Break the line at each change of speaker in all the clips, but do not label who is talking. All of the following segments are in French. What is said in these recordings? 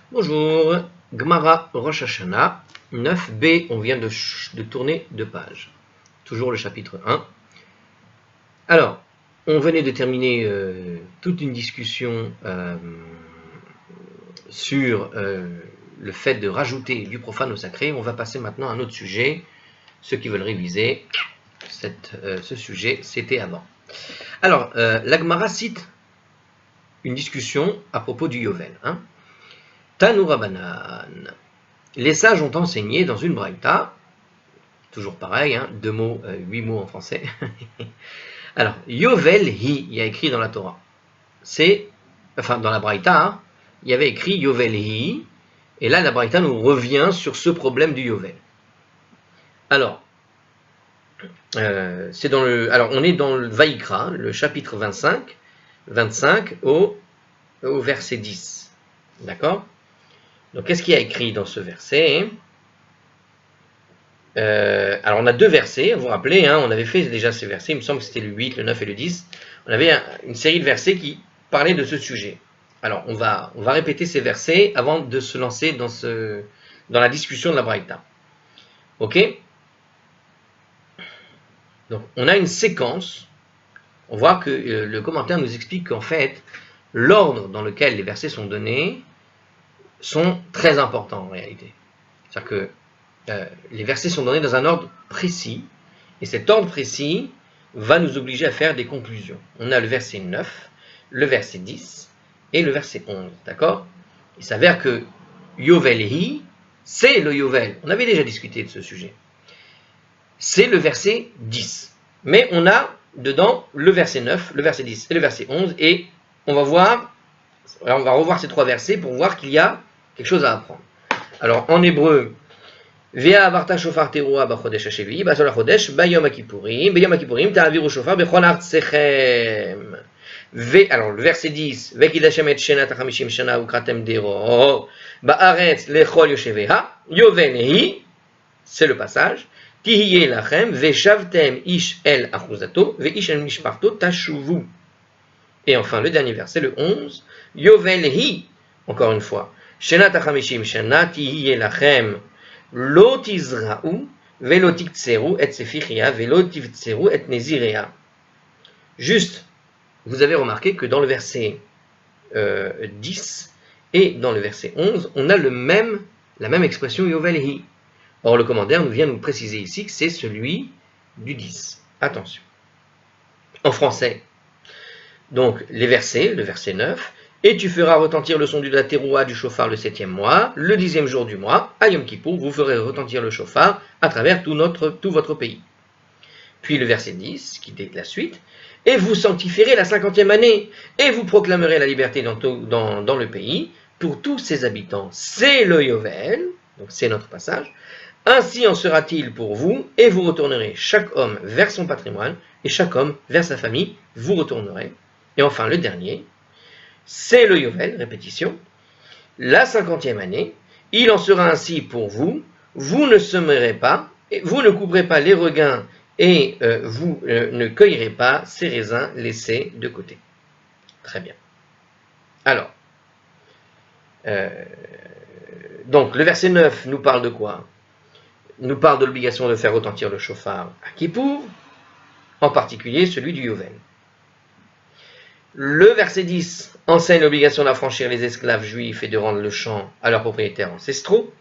Bonjour, Gemara Rosh Hashanah 9b, on vient de tourner 2 pages. Toujours le chapitre 1. Alors, on venait de terminer toute une discussion sur le fait de rajouter du profane au sacré. On va passer maintenant à un autre sujet. Ceux qui veulent réviser ce sujet, c'était avant. Alors, la Gemara cite une discussion à propos du Yovel. Tanu Rabanan. Les sages ont enseigné dans une braïta, toujours pareil, 2 mots, 8 mots en français. Alors, Yovel hi, il y a écrit dans la Torah. Dans la braïta, il y avait écrit Yovel hi, et là la braïta nous revient sur ce problème du Yovel. Alors, on est dans le Vaïkra, le chapitre 25 au verset 10. D'accord ? Donc, qu'est-ce qu'il y a écrit dans ce verset ? Alors, on a 2 versets, vous vous rappelez, on avait fait déjà ces versets, il me semble que c'était le 8, le 9 et le 10. On avait une série de versets qui parlaient de ce sujet. Alors, on va répéter ces versets avant de se lancer dans la discussion de la Braïta. Ok ? Donc, on a une séquence. On voit que le commentaire nous explique qu'en fait, l'ordre dans lequel les versets sont donnés sont très importants en réalité. C'est-à-dire que les versets sont donnés dans un ordre précis, et cet ordre précis va nous obliger à faire des conclusions. On a le verset 9, le verset 10 et le verset 11, d'accord ? Il s'avère que Yovel hi, c'est le Yovel. On avait déjà discuté de ce sujet. C'est le verset 10. Mais on a dedans le verset 9, le verset 10 et le verset 11, et on va revoir ces 3 versets pour voir qu'il y a quelque chose à apprendre. Alors, en hébreu, Vea avarta shofar teruah bachodesh hashevi, basol hachodesh, bayom hakippurim, ta'aviru shofar bechol artsechem. Alors, le verset 10, Vekidashem et shenat hachamishim shana ukratem dero, ba'aretz lechol yosheveha, yovel hi, c'est le passage, tihiye lachem, veshavtem ish el achuzato, veish el mishparto tashuvu. Et enfin, le dernier verset, le 11, Yovel hi, encore une fois, Shenat hachamishim shana tihiye lachem lo tizra'u velo tiktseru et sefichia velo tivtseru et nezirea. Juste, vous avez remarqué que dans le verset 10 et dans le verset 11, on a la même expression Yovel hi. Or, le commentaire vient nous préciser ici que c'est celui du 10. Attention. En français, donc les versets, le verset 9, et tu feras retentir le son de la terouah du shofar le 7e mois, le 10e jour du mois, à Yom Kippour, vous ferez retentir le shofar à travers tout votre pays. Puis le verset 10, qui est la suite, et vous sanctifierez la 50e année, et vous proclamerez la liberté dans le pays, pour tous ses habitants. C'est le Yovel, donc c'est notre passage. Ainsi en sera-t-il pour vous, et vous retournerez chaque homme vers son patrimoine, et chaque homme vers sa famille, vous retournerez. Et enfin le dernier, c'est le Yovel, répétition, la 50e année, il en sera ainsi pour vous, vous ne semerez pas, vous ne couperez pas les regains, et vous ne cueillerez pas ces raisins laissés de côté. Très bien. Alors, donc le verset 9 nous parle de quoi ? Nous parle de l'obligation de faire retentir le shofar à Kippour, en particulier celui du Yovel. Le verset 10 enseigne l'obligation d'affranchir les esclaves juifs et de rendre le champ à leurs propriétaires ancestraux.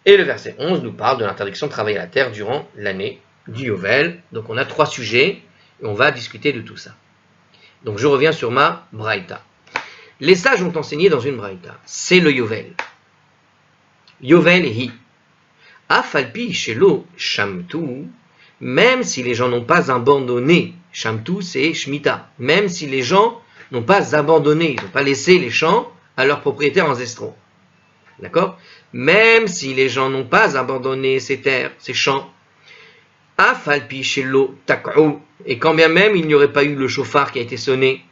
Et le verset 11 nous parle de l'interdiction de travailler la terre durant l'année du Yovel. Donc on a 3 sujets et on va discuter de tout ça. Donc je reviens sur ma braïta. Les sages ont enseigné dans une braïta. C'est le Yovel. Yovel hi. Afalpi shelo shamtu, même si les gens n'ont pas abandonné, shamtu c'est shmita, même si les gens n'ont pas abandonné, ils n'ont pas laissé les champs à leurs propriétaires ancestraux. D'accord ? Même si les gens n'ont pas abandonné ces terres, ces champs, afalpi shelo tak'u, et quand bien même il n'y aurait pas eu le shofar qui a été sonné,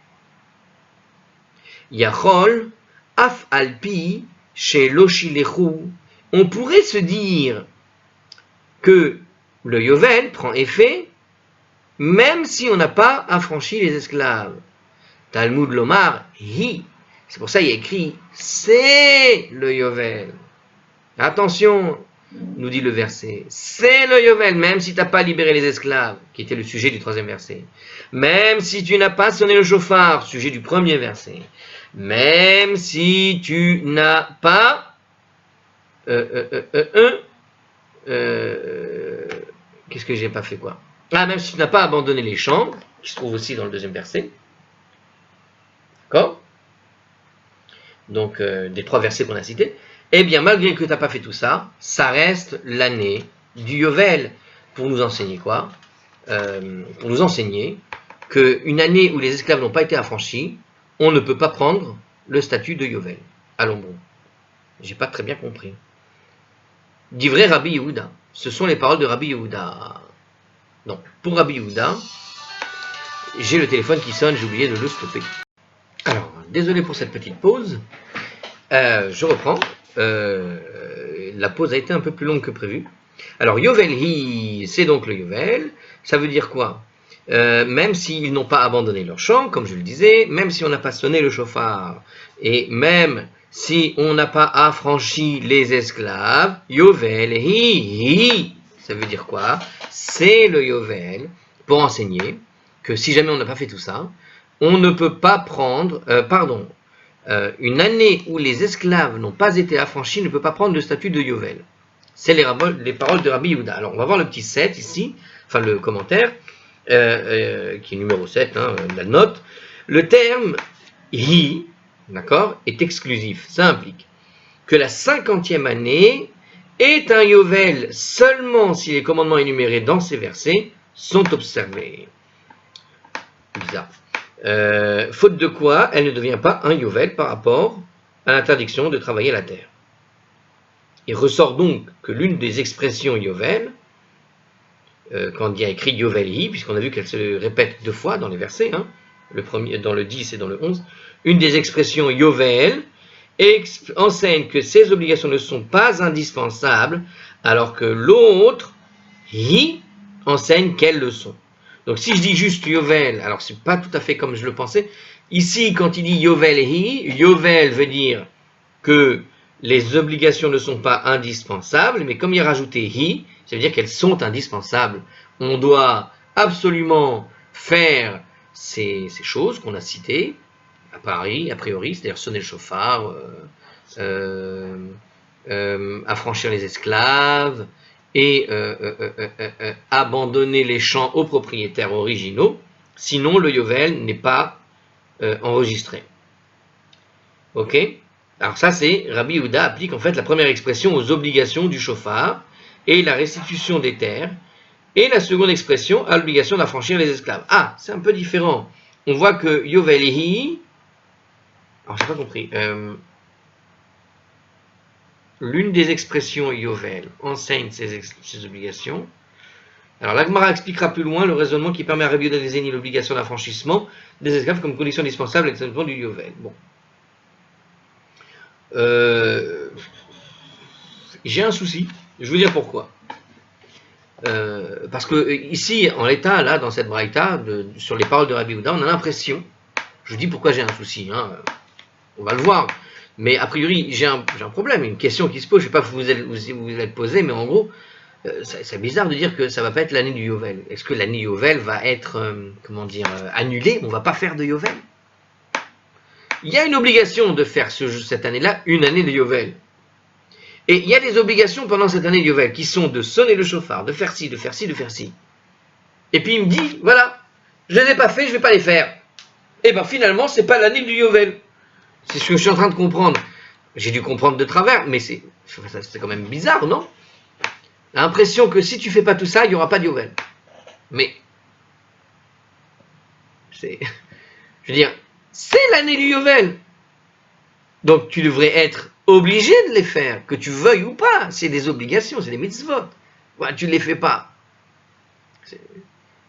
yachol afalpi shelo shilechu, on pourrait se dire que le Yovel prend effet même si on n'a pas affranchi les esclaves. Talmud Lomar, hi, C'est pour ça qu'il y a écrit c'est le Yovel. Attention, nous dit le verset, c'est le Yovel, même si tu n'as pas libéré les esclaves, qui était le sujet du 3e verset. Même si tu n'as pas sonné le chauffard, sujet du 1er verset. Même si tu n'as pas qu'est-ce que j'ai pas fait quoi? Ah, même si tu n'as pas abandonné les champs, qui se trouve aussi dans le 2e verset. D'accord? Donc, des 3 versets qu'on a cités. Eh bien, malgré que tu n'as pas fait tout ça, ça reste l'année du Yovel. Pour nous enseigner quoi? Pour nous enseigner qu'une année où les esclaves n'ont pas été affranchis, on ne peut pas prendre le statut de Yovel. Allons bon. J'ai pas très bien compris. D'ivrei Rabbi Yehuda. Ce sont les paroles de Rabbi Yehuda. Donc, pour Rabbi Yehuda, j'ai le téléphone qui sonne, j'ai oublié de le stopper. Alors, désolé pour cette petite pause. Je reprends. La pause a été un peu plus longue que prévu. Alors, Yovel Hi, c'est donc le Yovel. Ça veut dire quoi? Même s'ils n'ont pas abandonné leur champ, comme je le disais, même si on n'a pas sonné le chauffard, et même si on n'a pas affranchi les esclaves, Yovel Hi, ça veut dire quoi? C'est le Yovel pour enseigner que si jamais on n'a pas fait tout ça, on ne peut pas prendre, une année où les esclaves n'ont pas été affranchis ne peut pas prendre le statut de Yovel. C'est les paroles de Rabbi Yehuda. Alors on va voir le petit 7 ici, enfin le commentaire, qui est numéro 7, la note. Le terme hi, d'accord, est exclusif. Ça implique que la 50e année est un Yovel seulement si les commandements énumérés dans ces versets sont observés. Bizarre. Faute de quoi, elle ne devient pas un Yovel par rapport à l'interdiction de travailler la terre. Il ressort donc que l'une des expressions Yovel, quand il y a écrit Yovel-hi, puisqu'on a vu qu'elle se répète 2 fois dans les versets, le premier, dans le 10 et dans le 11, une des expressions Yovel enseigne que ces obligations ne sont pas indispensables, alors que l'autre, hi, enseigne qu'elles le sont. Donc si je dis juste Yovel, alors c'est pas tout à fait comme je le pensais. Ici, quand il dit Yovel-hi, Yovel veut dire que les obligations ne sont pas indispensables, mais comme il a rajouté hi, ça veut dire qu'elles sont indispensables. On doit absolument faire ces choses qu'on a citées, a priori, c'est-à-dire sonner le chauffard, affranchir les esclaves, et abandonner les champs aux propriétaires originaux, sinon le Yovel n'est pas enregistré. Ok? Alors ça c'est, Rabbi Yehuda applique en fait la première expression aux obligations du chauffard et la restitution des terres, et la seconde expression à l'obligation d'affranchir les esclaves. Ah, c'est un peu différent. On voit que Yovel-hi, alors j'ai pas compris, l'une des expressions Yovel enseigne ces obligations. Alors la Gemara expliquera plus loin le raisonnement qui permet à Rabbi Yehuda de désigner l'obligation d'affranchissement des esclaves comme condition indispensable à l'exécution du Yovel. Bon. J'ai un souci, je vais vous dire pourquoi. Parce que ici, en l'état, là, dans cette braïta, sur les paroles de Rabbi Yehuda, on a l'impression, je dis pourquoi j'ai un souci, on va le voir, mais a priori j'ai un problème, une question qui se pose, je ne sais pas si vous vous êtes posé, mais en gros, c'est bizarre de dire que ça ne va pas être l'année du Yovel. Est-ce que l'année Yovel va être, annulée? On ne va pas faire de Yovel? Il y a une obligation de faire cette année-là, une année de Yovel. Et il y a des obligations pendant cette année de Yovel qui sont de sonner le chauffard, de faire ci, de faire ci, de faire ci. Et puis il me dit, voilà, je ne les ai pas fait, je ne vais pas les faire. Et bien finalement, ce n'est pas l'année du Yovel. C'est ce que je suis en train de comprendre. J'ai dû comprendre de travers, mais c'est quand même bizarre, non? L'impression que si tu ne fais pas tout ça, il n'y aura pas de Yovel. Mais, je veux dire, c'est l'année du Yovel. Donc tu devrais être obligé de les faire, que tu veuilles ou pas. C'est des obligations, c'est des mitzvot. Ouais, tu ne les fais pas.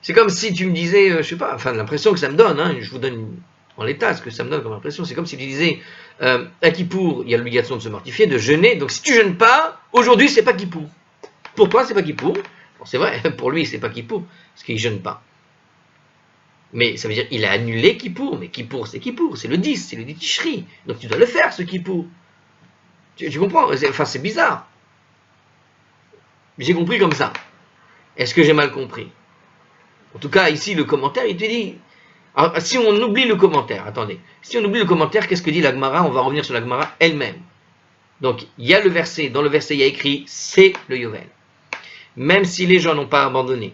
C'est comme si tu me disais, je sais pas, enfin l'impression que ça me donne, je vous donne en l'état ce que ça me donne comme impression, c'est comme si tu disais, à Kippour, il y a l'obligation de se mortifier, de jeûner, donc si tu jeûnes pas, aujourd'hui c'est pas Kippour. Pour toi c'est pas Kippour, bon, c'est vrai, pour lui c'est pas Kippour, parce qu'il jeûne pas. Mais ça veut dire il a annulé Kippour. Mais Kippour, c'est le 10, c'est le 10 Tishri. Donc tu dois le faire, ce Kippour. Tu comprends? Enfin, c'est bizarre. J'ai compris comme ça. Est-ce que j'ai mal compris? En tout cas, ici, le commentaire, il te dit... Alors, si on oublie le commentaire, attendez. Si on oublie le commentaire, qu'est-ce que dit la Gemara? On va revenir sur la Gemara elle-même. Donc, il y a le verset. Dans le verset, il y a écrit « c'est le Yovel ». Même si les gens n'ont pas abandonné,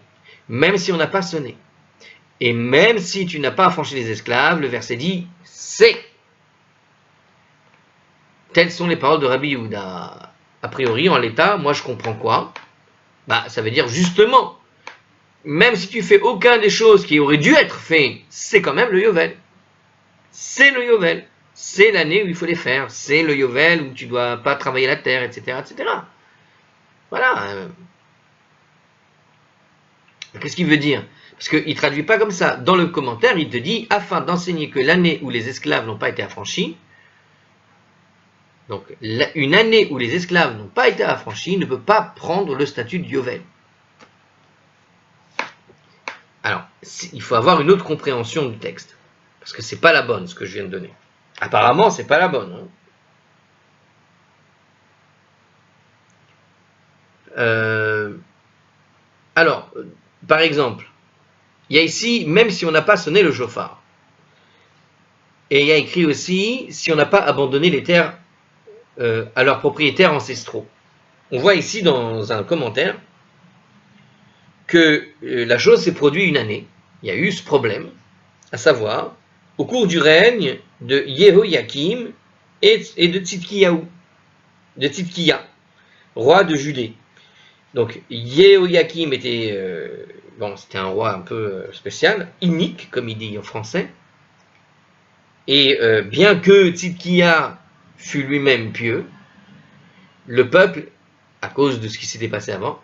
même si on n'a pas sonné, et même si tu n'as pas affranchi les esclaves, le verset dit « c'est ». Telles sont les paroles de Rabbi Yehuda. A priori, en l'état, moi je comprends quoi? Ça veut dire justement, même si tu fais aucun des choses qui auraient dû être faites, c'est quand même le Yovel. C'est le Yovel. C'est l'année où il faut les faire. C'est le Yovel où tu ne dois pas travailler la terre, etc. etc. Voilà. Qu'est-ce qu'il veut dire? Parce qu'il ne traduit pas comme ça. Dans le commentaire, il te dit, afin d'enseigner que l'année où les esclaves n'ont pas été affranchis, donc une année où les esclaves n'ont pas été affranchis ne peut pas prendre le statut de Yovel. Alors, il faut avoir une autre compréhension du texte. Parce que c'est pas la bonne, ce que je viens de donner. Apparemment, c'est pas la bonne. Alors, par exemple, il y a ici, même si on n'a pas sonné le chauffard, et il y a écrit aussi, si on n'a pas abandonné les terres à leurs propriétaires ancestraux. On voit ici dans un commentaire que la chose s'est produite une année. Il y a eu ce problème, à savoir, au cours du règne de Yehoyakim et de Tzidkiyahu, de Tzidkiya, roi de Judée. Donc Yehoyakim était, c'était un roi un peu spécial, inique, comme il dit en français, et bien que Tzidkiya fut lui-même pieux, le peuple, à cause de ce qui s'était passé avant,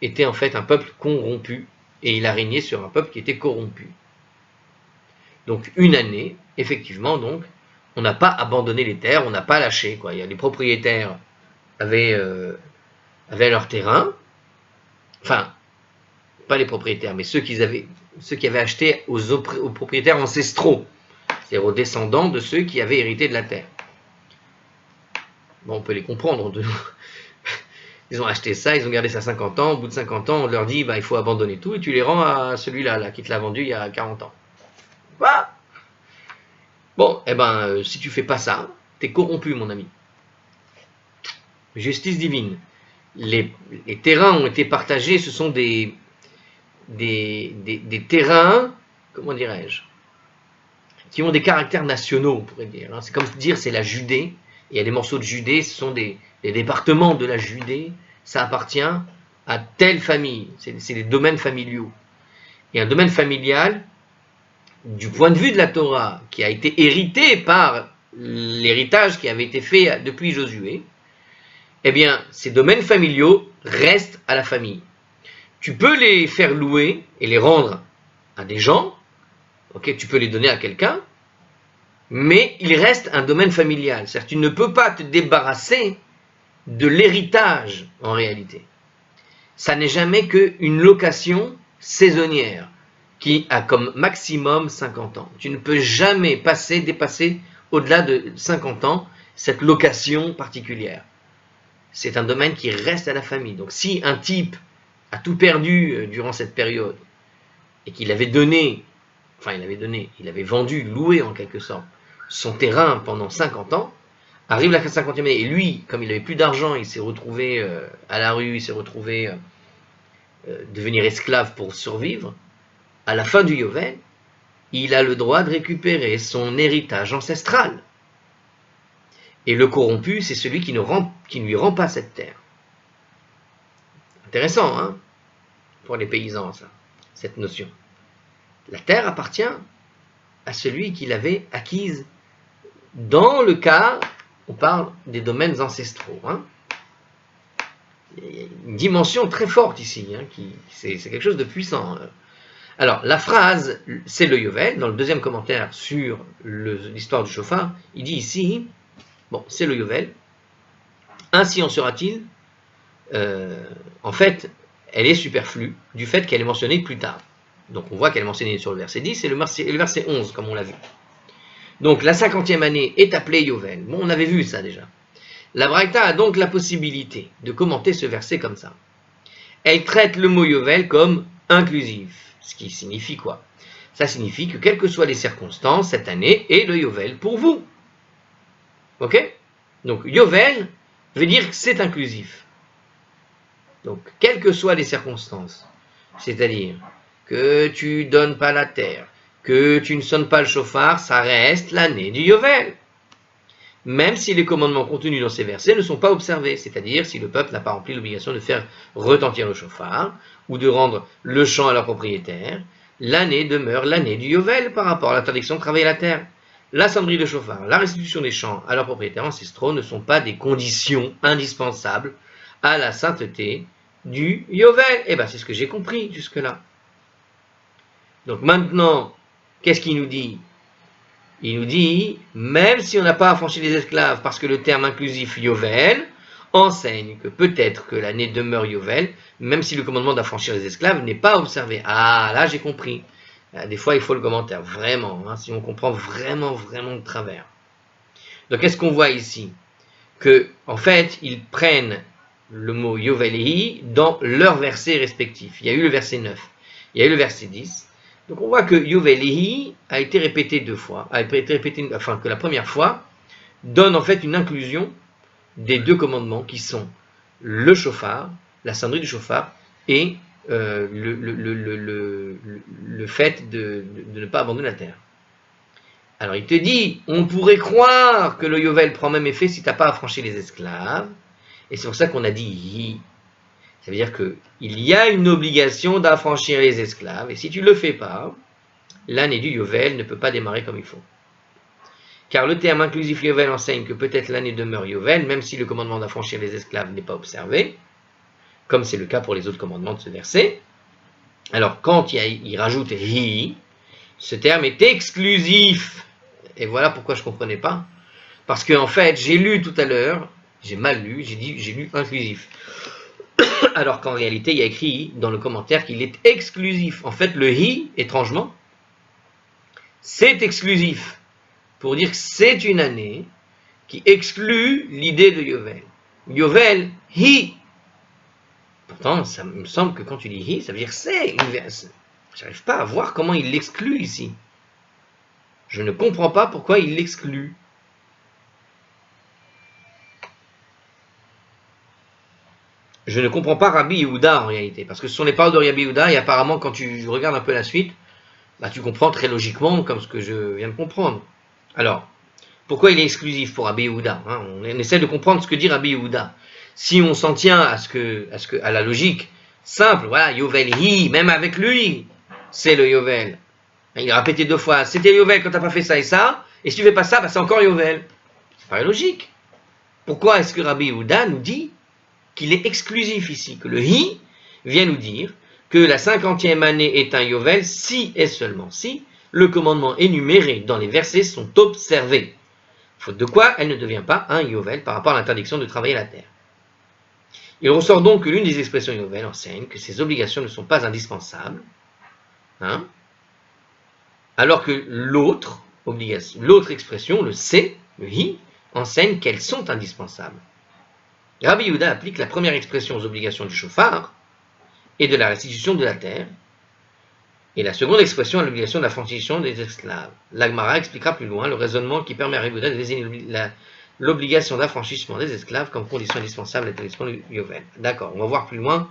était en fait un peuple corrompu, et il a régné sur un peuple qui était corrompu. Donc une année, effectivement, donc, on n'a pas abandonné les terres, on n'a pas lâché, quoi. Il y a les propriétaires avaient leur terrain, enfin, pas les propriétaires, mais ceux qui avaient acheté aux propriétaires ancestraux, c'est-à-dire aux descendants de ceux qui avaient hérité de la terre. Bon, on peut les comprendre. Ils ont acheté ça, ils ont gardé ça 50 ans. Au bout de 50 ans, on leur dit il faut abandonner tout et tu les rends à celui-là là, qui te l'a vendu il y a 40 ans. Quoi? Bon, si tu fais pas ça, t'es corrompu, mon ami. Justice divine. Les terrains ont été partagés, ce sont des terrains, comment dirais-je, qui ont des caractères nationaux, on pourrait dire. C'est comme dire c'est la Judée. Il y a des morceaux de Judée, ce sont des départements de la Judée, ça appartient à telle famille, c'est des domaines familiaux. Et un domaine familial, du point de vue de la Torah, qui a été hérité par l'héritage qui avait été fait depuis Josué, eh bien, ces domaines familiaux restent à la famille. Tu peux les faire louer et les rendre à des gens, okay, tu peux les donner à quelqu'un, mais il reste un domaine familial. C'est-à-dire que tu ne peux pas te débarrasser de l'héritage en réalité. Ça n'est jamais qu'une location saisonnière qui a comme maximum 50 ans. Tu ne peux jamais dépasser au-delà de 50 ans cette location particulière. C'est un domaine qui reste à la famille. Donc si un type a tout perdu durant cette période et qu'il avait il avait vendu, loué en quelque sorte, son terrain pendant 50 ans, arrive la 50e année, et lui, comme il n'avait plus d'argent, il s'est retrouvé à la rue, il s'est retrouvé devenir esclave pour survivre, à la fin du Yovel, il a le droit de récupérer son héritage ancestral. Et le corrompu, c'est celui qui ne lui rend pas cette terre. Intéressant, hein, pour les paysans, ça, cette notion. La terre appartient à celui qui l'avait acquise. Dans le cas, on parle des domaines ancestraux. Hein. Il y a une dimension très forte ici, hein, c'est quelque chose de puissant. Alors, la phrase, c'est le Yovel, dans le deuxième commentaire sur l'histoire du chauffard, il dit ici, bon, c'est le Yovel, ainsi en sera-t-il, en fait, elle est superflue, du fait qu'elle est mentionnée plus tard. Donc on voit qu'elle est mentionnée sur le verset 10 et le verset 11, comme on l'a vu. Donc la 50e année est appelée Yovel. Bon, on avait vu ça déjà. La Braïta a donc la possibilité de commenter ce verset comme ça. Elle traite le mot Yovel comme inclusif. Ce qui signifie quoi? Ça signifie que quelles que soient les circonstances, cette année est le Yovel pour vous. Ok? Donc Yovel veut dire que c'est inclusif. Donc quelles que soient les circonstances, c'est-à-dire que tu donnes pas la terre, que tu ne sonnes pas le chauffard, ça reste l'année du Yovel. Même si les commandements contenus dans ces versets ne sont pas observés, c'est-à-dire si le peuple n'a pas rempli l'obligation de faire retentir le chauffard ou de rendre le champ à leur propriétaire, l'année demeure l'année du Yovel par rapport à l'interdiction de travailler la terre. La sonnerie de chauffard, la restitution des champs à leurs propriétaires ancestraux ne sont pas des conditions indispensables à la sainteté du Yovel. Eh bien, c'est ce que j'ai compris jusque-là. Donc maintenant, qu'est-ce qu'il nous dit? Il nous dit, même si on n'a pas affranchi les esclaves, parce que le terme inclusif Yovel enseigne que peut-être que l'année demeure Yovel, même si le commandement d'affranchir les esclaves n'est pas observé. Ah, là j'ai compris. Des fois il faut le commentaire, vraiment, hein, si on comprend vraiment de travers. Donc qu'est-ce qu'on voit ici? Que, en fait, ils prennent le mot Yovel dans leurs versets respectifs. Il y a eu le verset 9, il y a eu le verset 10. Donc on voit que Yovel a été répété deux fois, que la première fois donne en fait une inclusion des deux commandements qui sont le chauffard, la sonnerie du chauffard et le fait de ne pas abandonner la terre. Alors il te dit, on pourrait croire que le Yovel prend même effet si tu n'as pas affranchi les esclaves, et c'est pour ça qu'on a dit hi. Ça veut dire qu'il y a une obligation d'affranchir les esclaves, et si tu ne le fais pas, l'année du Yovel ne peut pas démarrer comme il faut. Car le terme inclusif Yovel enseigne que peut-être l'année demeure Yovel, même si le commandement d'affranchir les esclaves n'est pas observé, comme c'est le cas pour les autres commandements de ce verset. Alors quand il rajoute hi, ce terme est exclusif. Et voilà pourquoi je ne comprenais pas. Parce qu'en fait, j'ai lu tout à l'heure, j'ai mal lu, j'ai lu inclusif. Alors qu'en réalité, il y a écrit dans le commentaire qu'il est exclusif. En fait, le hi, étrangement, c'est exclusif. Pour dire que c'est une année qui exclut l'idée de Yovel. Yovel, hi. Pourtant, ça me semble que quand tu dis hi, ça veut dire c'est. J'arrive pas à voir comment il l'exclut ici. Je ne comprends pas pourquoi il l'exclut. Je ne comprends pas Rabbi Yehuda en réalité, parce que ce sont les paroles de Rabbi Yehuda, et apparemment quand tu regardes un peu la suite, bah, tu comprends très logiquement comme ce que je viens de comprendre. Alors, pourquoi il est exclusif pour Rabbi Yehuda, hein? On essaie de comprendre ce que dit Rabbi Yehuda. Si on s'en tient à la logique simple, voilà, Yovel hi, même avec lui, c'est le Yovel. Il a répété deux fois, c'était Yovel quand tu n'as pas fait ça et ça, et si tu ne fais pas ça, bah, c'est encore Yovel. C'est pas logique. Pourquoi est-ce que Rabbi Yehuda nous dit qu'il est exclusif ici, que le hi vient nous dire que la 50e année est un Yovel si et seulement si le commandement énuméré dans les versets sont observés. Faute de quoi, elle ne devient pas un Yovel par rapport à l'interdiction de travailler la terre. Il ressort donc que l'une des expressions Yovel enseigne que ces obligations ne sont pas indispensables, hein, alors que l'autre expression, le C, le hi, enseigne qu'elles sont indispensables. Rabbi Yehuda applique la première expression aux obligations du chauffard et de la restitution de la terre, et la seconde expression à l'obligation de l'affranchissement des esclaves. L'Agmara expliquera plus loin le raisonnement qui permet à Rabbi Yehuda de désigner l'obligation d'affranchissement des esclaves comme condition indispensable à l'établissement du Yovel. D'accord, on va voir plus loin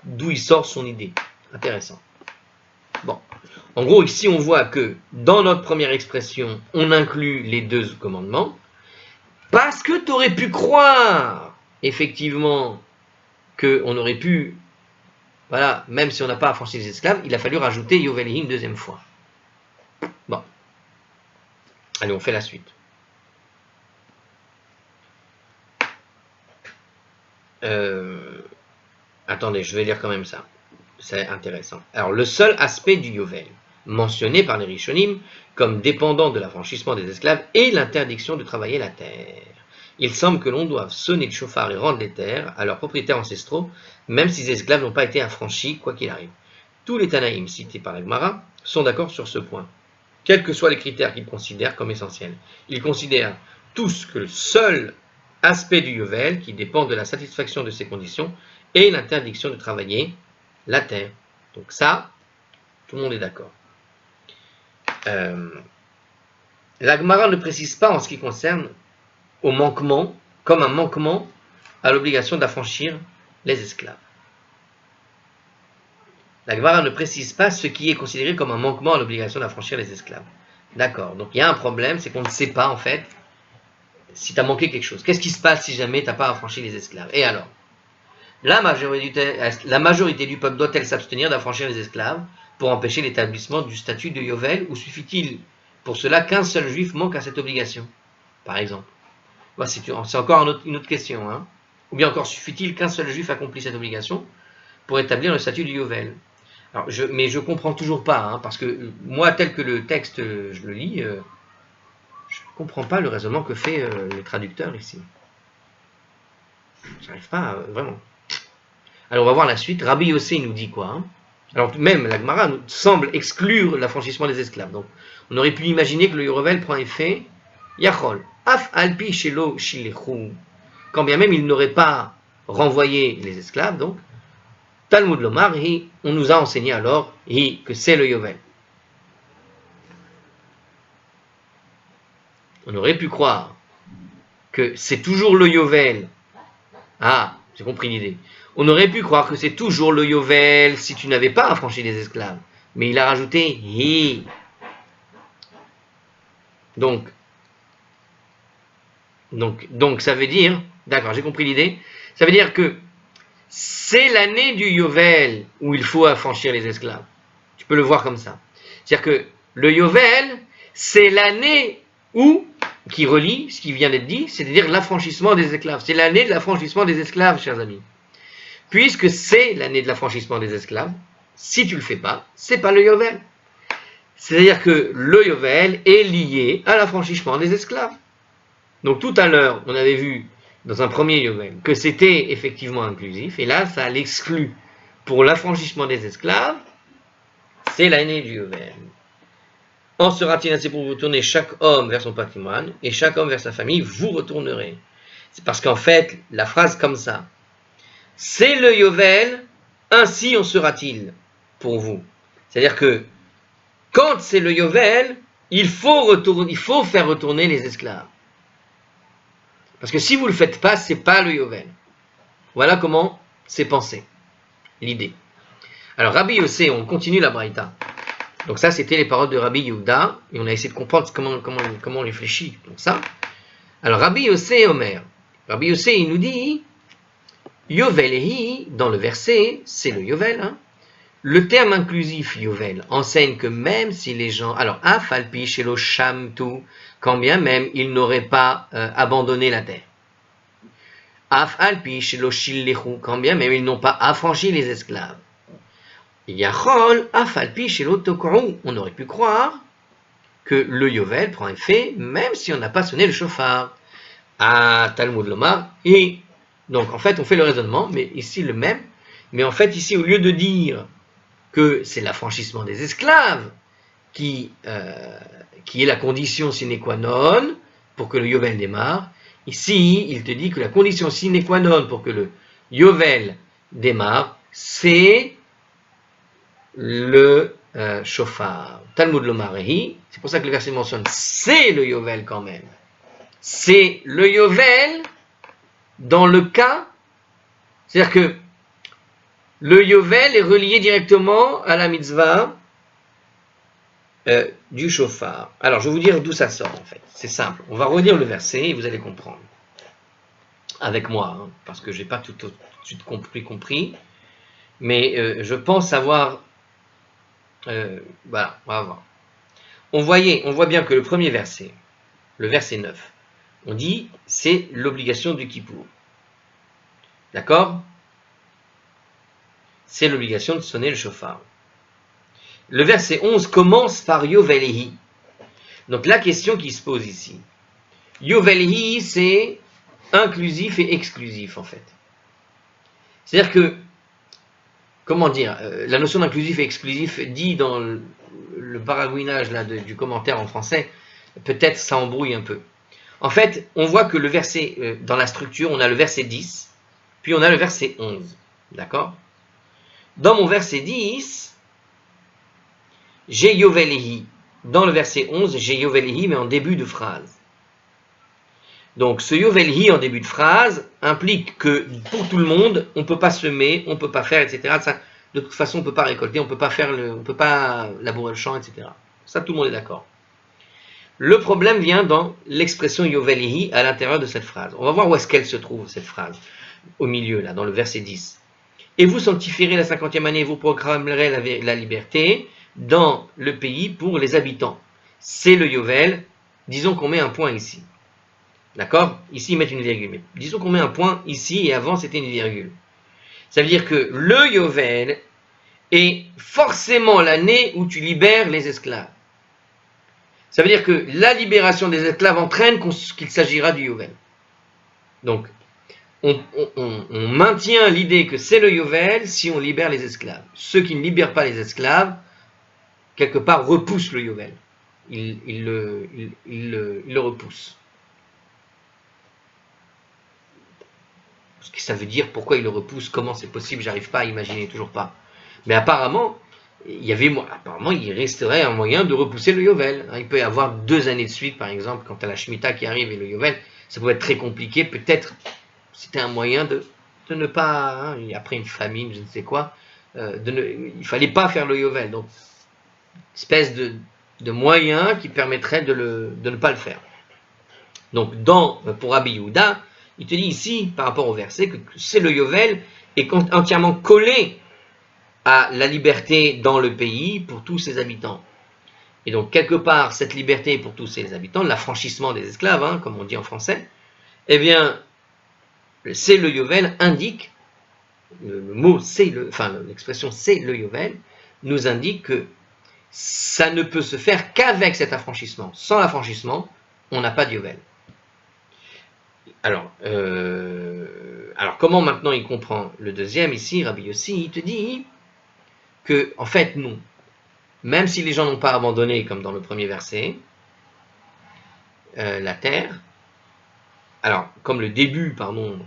d'où il sort son idée. Intéressant. Bon, en gros, ici on voit que dans notre première expression, on inclut les deux commandements, parce que tu aurais pu croire, effectivement, qu'on aurait pu, voilà, même si on n'a pas affranchi les esclaves, il a fallu rajouter Yovel hi une deuxième fois. Bon. Allez, on fait la suite. Attendez, je vais lire quand même ça. C'est intéressant. Alors, le seul aspect du Yovel, mentionné par les Rishonim comme dépendant de l'affranchissement des esclaves, est l'interdiction de travailler la terre. Il semble que l'on doive sonner le chauffard et rendre les terres à leurs propriétaires ancestraux, même si les esclaves n'ont pas été affranchis, quoi qu'il arrive. Tous les Tanaïm cités par la Gemara sont d'accord sur ce point, quels que soient les critères qu'ils considèrent comme essentiels. Ils considèrent tous que le seul aspect du Yovel qui dépend de la satisfaction de ces conditions est l'interdiction de travailler la terre. Donc ça, tout le monde est d'accord. La Gemara ne précise pas en ce qui concerne au manquement, comme un manquement à l'obligation d'affranchir les esclaves. La Gemara ne précise pas ce qui est considéré comme un manquement à l'obligation d'affranchir les esclaves. D'accord, donc il y a un problème, c'est qu'on ne sait pas en fait si tu as manqué quelque chose. Qu'est-ce qui se passe si jamais tu n'as pas affranchi les esclaves? Et alors, la majorité du peuple doit-elle s'abstenir d'affranchir les esclaves pour empêcher l'établissement du statut de Yovel, ou suffit-il pour cela qu'un seul juif manque à cette obligation, par exemple? C'est encore une autre question. Hein. Ou bien encore, suffit-il qu'un seul juif accomplisse cette obligation pour établir le statut du Yovel? Alors, mais je ne comprends toujours pas, hein, parce que moi, tel que le texte, je le lis, je ne comprends pas le raisonnement que fait le traducteur ici. Je n'arrive pas, vraiment. Alors, on va voir la suite. Rabbi Yossé nous dit quoi, hein? Alors, même la Gemara semble exclure l'affranchissement des esclaves. Donc, on aurait pu imaginer que le Yovel prend effet Yachol. Af alpi shelo shilechu. Quand bien même il n'aurait pas renvoyé les esclaves, donc, Talmud Lomar, on nous a enseigné alors que c'est le Yovel. On aurait pu croire que c'est toujours le Yovel. Ah, j'ai compris l'idée. On aurait pu croire que c'est toujours le Yovel si tu n'avais pas affranchi les esclaves. Mais il a rajouté hi. Donc ça veut dire, d'accord, j'ai compris l'idée. Ça veut dire que c'est l'année du Yovel où il faut affranchir les esclaves. Tu peux le voir comme ça. C'est-à-dire que le Yovel, c'est l'année qui relie ce qui vient d'être dit, c'est-à-dire l'affranchissement des esclaves. C'est l'année de l'affranchissement des esclaves, chers amis. Puisque c'est l'année de l'affranchissement des esclaves, si tu ne le fais pas, c'est pas le Yovel. C'est-à-dire que le Yovel est lié à l'affranchissement des esclaves. Donc tout à l'heure, on avait vu dans un premier Yovel que c'était effectivement inclusif, et là, ça l'exclut. Pour l'affranchissement des esclaves, c'est l'année du Yovel. En sera-t-il ainsi pour vous retourner chaque homme vers son patrimoine, et chaque homme vers sa famille, vous retournerez. C'est parce qu'en fait, la phrase comme ça, c'est le Yovel, ainsi en sera-t-il pour vous. C'est-à-dire que quand c'est le Yovel, il faut faire retourner les esclaves. Parce que si vous ne le faites pas, ce n'est pas le Yovel. Voilà comment c'est pensé, l'idée. Alors Rabbi Yossé, on continue la Braïta. Donc ça, c'était les paroles de Rabbi Yehuda, et on a essayé de comprendre comment on réfléchit. Donc ça. Alors Rabbi Yossé Omer. Rabbi Yossé, il nous dit, Yovelehi, dans le verset, c'est le Yovel, hein. Le terme inclusif Yovel enseigne que même si les gens, alors Afalpi shelo shamtu, quand bien même ils n'auraient pas abandonné la terre. Afalpi shelo shillechu, quand bien même ils n'ont pas affranchi les esclaves. Yachol afalpi shelo tokru, on aurait pu croire que le Yovel prend effet même si on n'a pas sonné le shofar. Ah, Talmud Lomar, et donc en fait on fait le raisonnement, mais ici le même, mais en fait ici au lieu de dire que c'est l'affranchissement des esclaves qui est la condition sine qua non pour que le Yovel démarre. Ici, il te dit que la condition sine qua non pour que le Yovel démarre, c'est le shofar. Talmud Lomarehi, c'est pour ça que le verset mentionne, c'est le Yovel quand même. C'est le Yovel dans le cas, c'est-à-dire que le Yovel est relié directement à la mitzvah du shofar. Alors, je vais vous dire d'où ça sort, en fait. C'est simple. On va relire le verset et vous allez comprendre. Avec moi, hein, parce que je n'ai pas tout de suite compris. Mais je pense avoir... voilà, on va voir. On voit bien que le premier verset, le verset 9, on dit, c'est l'obligation du Kippour. D'accord ? C'est l'obligation de sonner le shofar. Le verset 11 commence par Yovelehi. Donc la question qui se pose ici, Yovelehi, c'est inclusif et exclusif en fait. C'est-à-dire que comment dire, la notion d'inclusif et exclusif dit dans le baragouinage là, du commentaire en français, peut-être ça embrouille un peu. En fait, on voit que le verset, dans la structure, on a le verset 10, puis on a le verset 11. D'accord? Dans mon verset 10, j'ai Yovelehi. Dans le verset 11, j'ai Yovelehi, mais en début de phrase. Donc, ce Yovelehi en début de phrase implique que pour tout le monde, on ne peut pas semer, on ne peut pas faire, etc. Ça, de toute façon, on ne peut pas récolter, on ne peut pas labourer le champ, etc. Ça, tout le monde est d'accord. Le problème vient dans l'expression Yovelehi à l'intérieur de cette phrase. On va voir où est-ce qu'elle se trouve, cette phrase, au milieu, là, dans le verset 10. Et vous sanctifierez la 50e année, vous proclamerez la liberté dans le pays pour les habitants. C'est le Yovel. Disons qu'on met un point ici. D'accord? Ici, ils mettent une virgule. Mais disons qu'on met un point ici et avant, c'était une virgule. Ça veut dire que le Yovel est forcément l'année où tu libères les esclaves. Ça veut dire que la libération des esclaves entraîne qu'il s'agira du Yovel. Donc, on maintient l'idée que c'est le Yovel si on libère les esclaves. Ceux qui ne libèrent pas les esclaves, quelque part, repoussent le Yovel. Ils le repoussent. Ce que ça veut dire, pourquoi il le repousse, comment c'est possible, j'arrive pas à imaginer, toujours pas. Mais apparemment, il resterait un moyen de repousser le Yovel. Il peut y avoir 2 années de suite, par exemple, quand tu as la Shemitah qui arrive et le Yovel, ça peut être très compliqué, peut-être c'était un moyen de ne pas, après une famine, je ne sais quoi, il ne fallait pas faire le Yovel. Donc, espèce de moyen qui permettrait de ne pas le faire. Donc, pour Rabbi Yehuda, il te dit ici, par rapport au verset, que c'est le Yovel est entièrement collé à la liberté dans le pays pour tous ses habitants. Et donc, quelque part, cette liberté pour tous ses habitants, l'affranchissement des esclaves, comme on dit en français, eh bien, c'est le Yovel indique, l'expression c'est le Yovel, nous indique que ça ne peut se faire qu'avec cet affranchissement. Sans l'affranchissement, on n'a pas de Yovel. Alors, comment maintenant il comprend le deuxième ici, Rabbi Yossi, il te dit que, en fait, nous, même si les gens n'ont pas abandonné, comme dans le premier verset, la terre, alors, comme le début, pardon,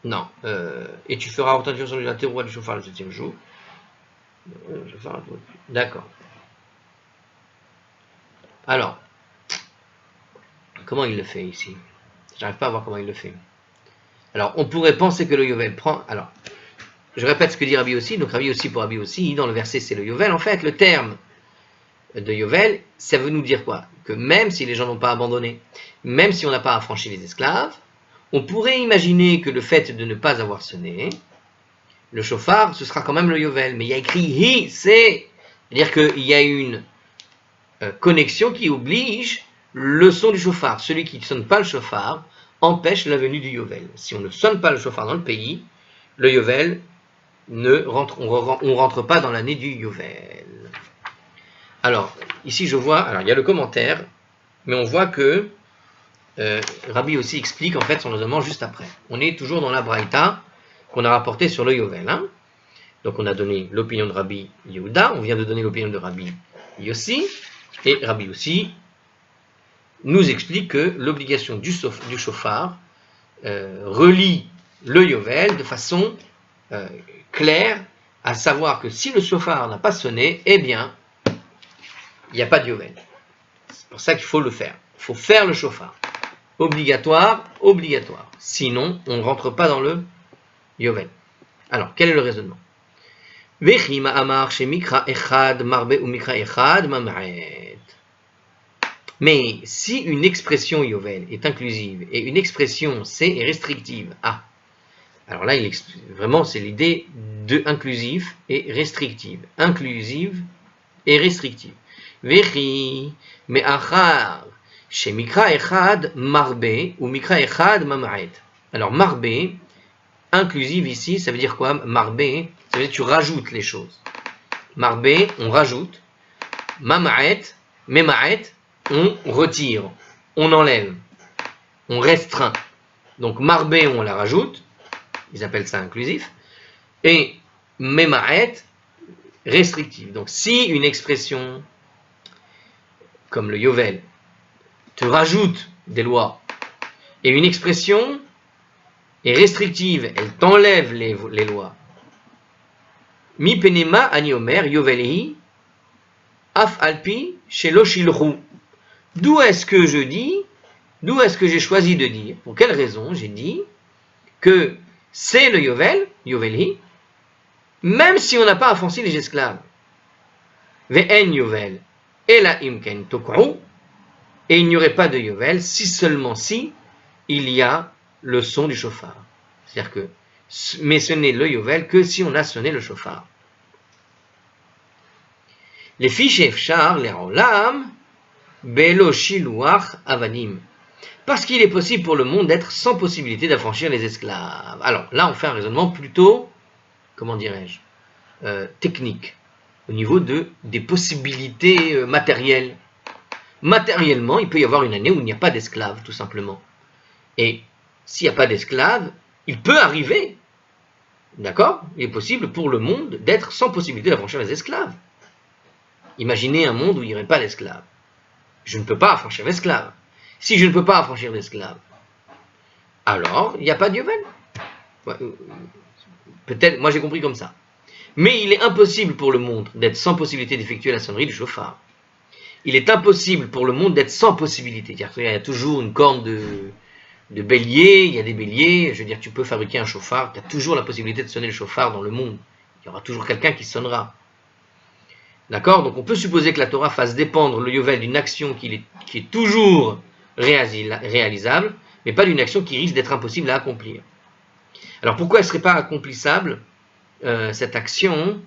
non, et tu feras retentir sur la terre du chauffard le 7e jour. D'accord. Alors, comment il le fait ici? J'arrive pas à voir comment il le fait. Alors, on pourrait penser que le Yovel prend... Alors, je répète ce que dit Rabbi Yossi. Donc, Rabbi Yossi pour Rabbi Yossi, dans le verset, c'est le Yovel. En fait, le terme de Yovel, ça veut nous dire quoi? Que même si les gens n'ont pas abandonné, même si on n'a pas affranchi les esclaves, on pourrait imaginer que le fait de ne pas avoir sonné, le chauffard, ce sera quand même le Yovel. Mais il y a écrit hi, c'est... C'est-à-dire qu'il y a une connexion qui oblige le son du chauffard. Celui qui ne sonne pas le chauffard empêche la venue du Yovel. Si on ne sonne pas le chauffard dans le pays, le Yovel, on ne rentre pas dans l'année du Yovel. Alors, ici je vois, alors il y a le commentaire, mais on voit que Rabbi aussi explique en fait son raisonnement juste après. On est toujours dans la Braïta qu'on a rapportée sur le Yovel. Donc on a donné l'opinion de Rabbi Yehuda, on vient de donner l'opinion de Rabbi Yossi, et Rabbi Yossi nous explique que l'obligation du chauffard relie le Yovel de façon claire, à savoir que si le chauffard n'a pas sonné, eh bien, il n'y a pas de Yovel. C'est pour ça qu'il faut le faire. Il faut faire le chauffard. Obligatoire, obligatoire. Sinon, on ne rentre pas dans le Yovel. Alors, quel est le raisonnement? Mais si une expression Yovel est inclusive et une expression C est restrictive, alors là, vraiment, c'est l'idée de inclusif et restrictive. Inclusive et restrictive. Vechi, me'achar, chez mikra echad marbe ou mikra echad mama'et. Alors, marbe, inclusive ici, ça veut dire quoi? Marbe, ça veut dire que tu rajoutes les choses. Marbe, on rajoute. Mama'et, mema'et, on retire, on enlève, on restreint. Donc marbé, on la rajoute, ils appellent ça inclusif, et memaret, restrictif. Donc si une expression comme le yovel te rajoute des lois, et une expression est restrictive, elle t'enlève les lois. Mi penema ani omer yovelehi af alpi shelo shilru. D'où est-ce que je dis, d'où est-ce que j'ai choisi de dire, pour quelle raison j'ai dit que c'est le yovel, yovelehi, même si on n'a pas affranchi les esclaves. Ve'en yovel, ela imken tokru, et il n'y aurait pas de yovel si seulement si il y a le son du chauffard. C'est-à-dire que, mais ce n'est le yovel que si on a sonné le chauffard. Les fiches efchar, les rolam, belo shiluach avanim. Parce qu'il est possible pour le monde d'être sans possibilité d'affranchir les esclaves. Alors là, on fait un raisonnement plutôt, comment dirais-je, technique, au niveau des possibilités matérielles. Matériellement, il peut y avoir une année où il n'y a pas d'esclaves, tout simplement. Et s'il n'y a pas d'esclaves, il peut arriver, d'accord? Il est possible pour le monde d'être sans possibilité d'affranchir les esclaves. Imaginez un monde où il n'y aurait pas d'esclaves. Je ne peux pas affranchir l'esclave. Si je ne peux pas affranchir l'esclave, alors il n'y a pas de yovel. Peut-être, moi j'ai compris comme ça. Mais il est impossible pour le monde d'être sans possibilité d'effectuer la sonnerie du chauffard. Il est impossible pour le monde d'être sans possibilité. Il y a toujours une corne de bélier, il y a des béliers. Je veux dire, tu peux fabriquer un chauffard, tu as toujours la possibilité de sonner le chauffard dans le monde. Il y aura toujours quelqu'un qui sonnera. D'accord? Donc on peut supposer que la Torah fasse dépendre le yovel d'une action qui est toujours réalisable, mais pas d'une action qui risque d'être impossible à accomplir. Alors pourquoi elle ne serait pas accomplissable, cette action?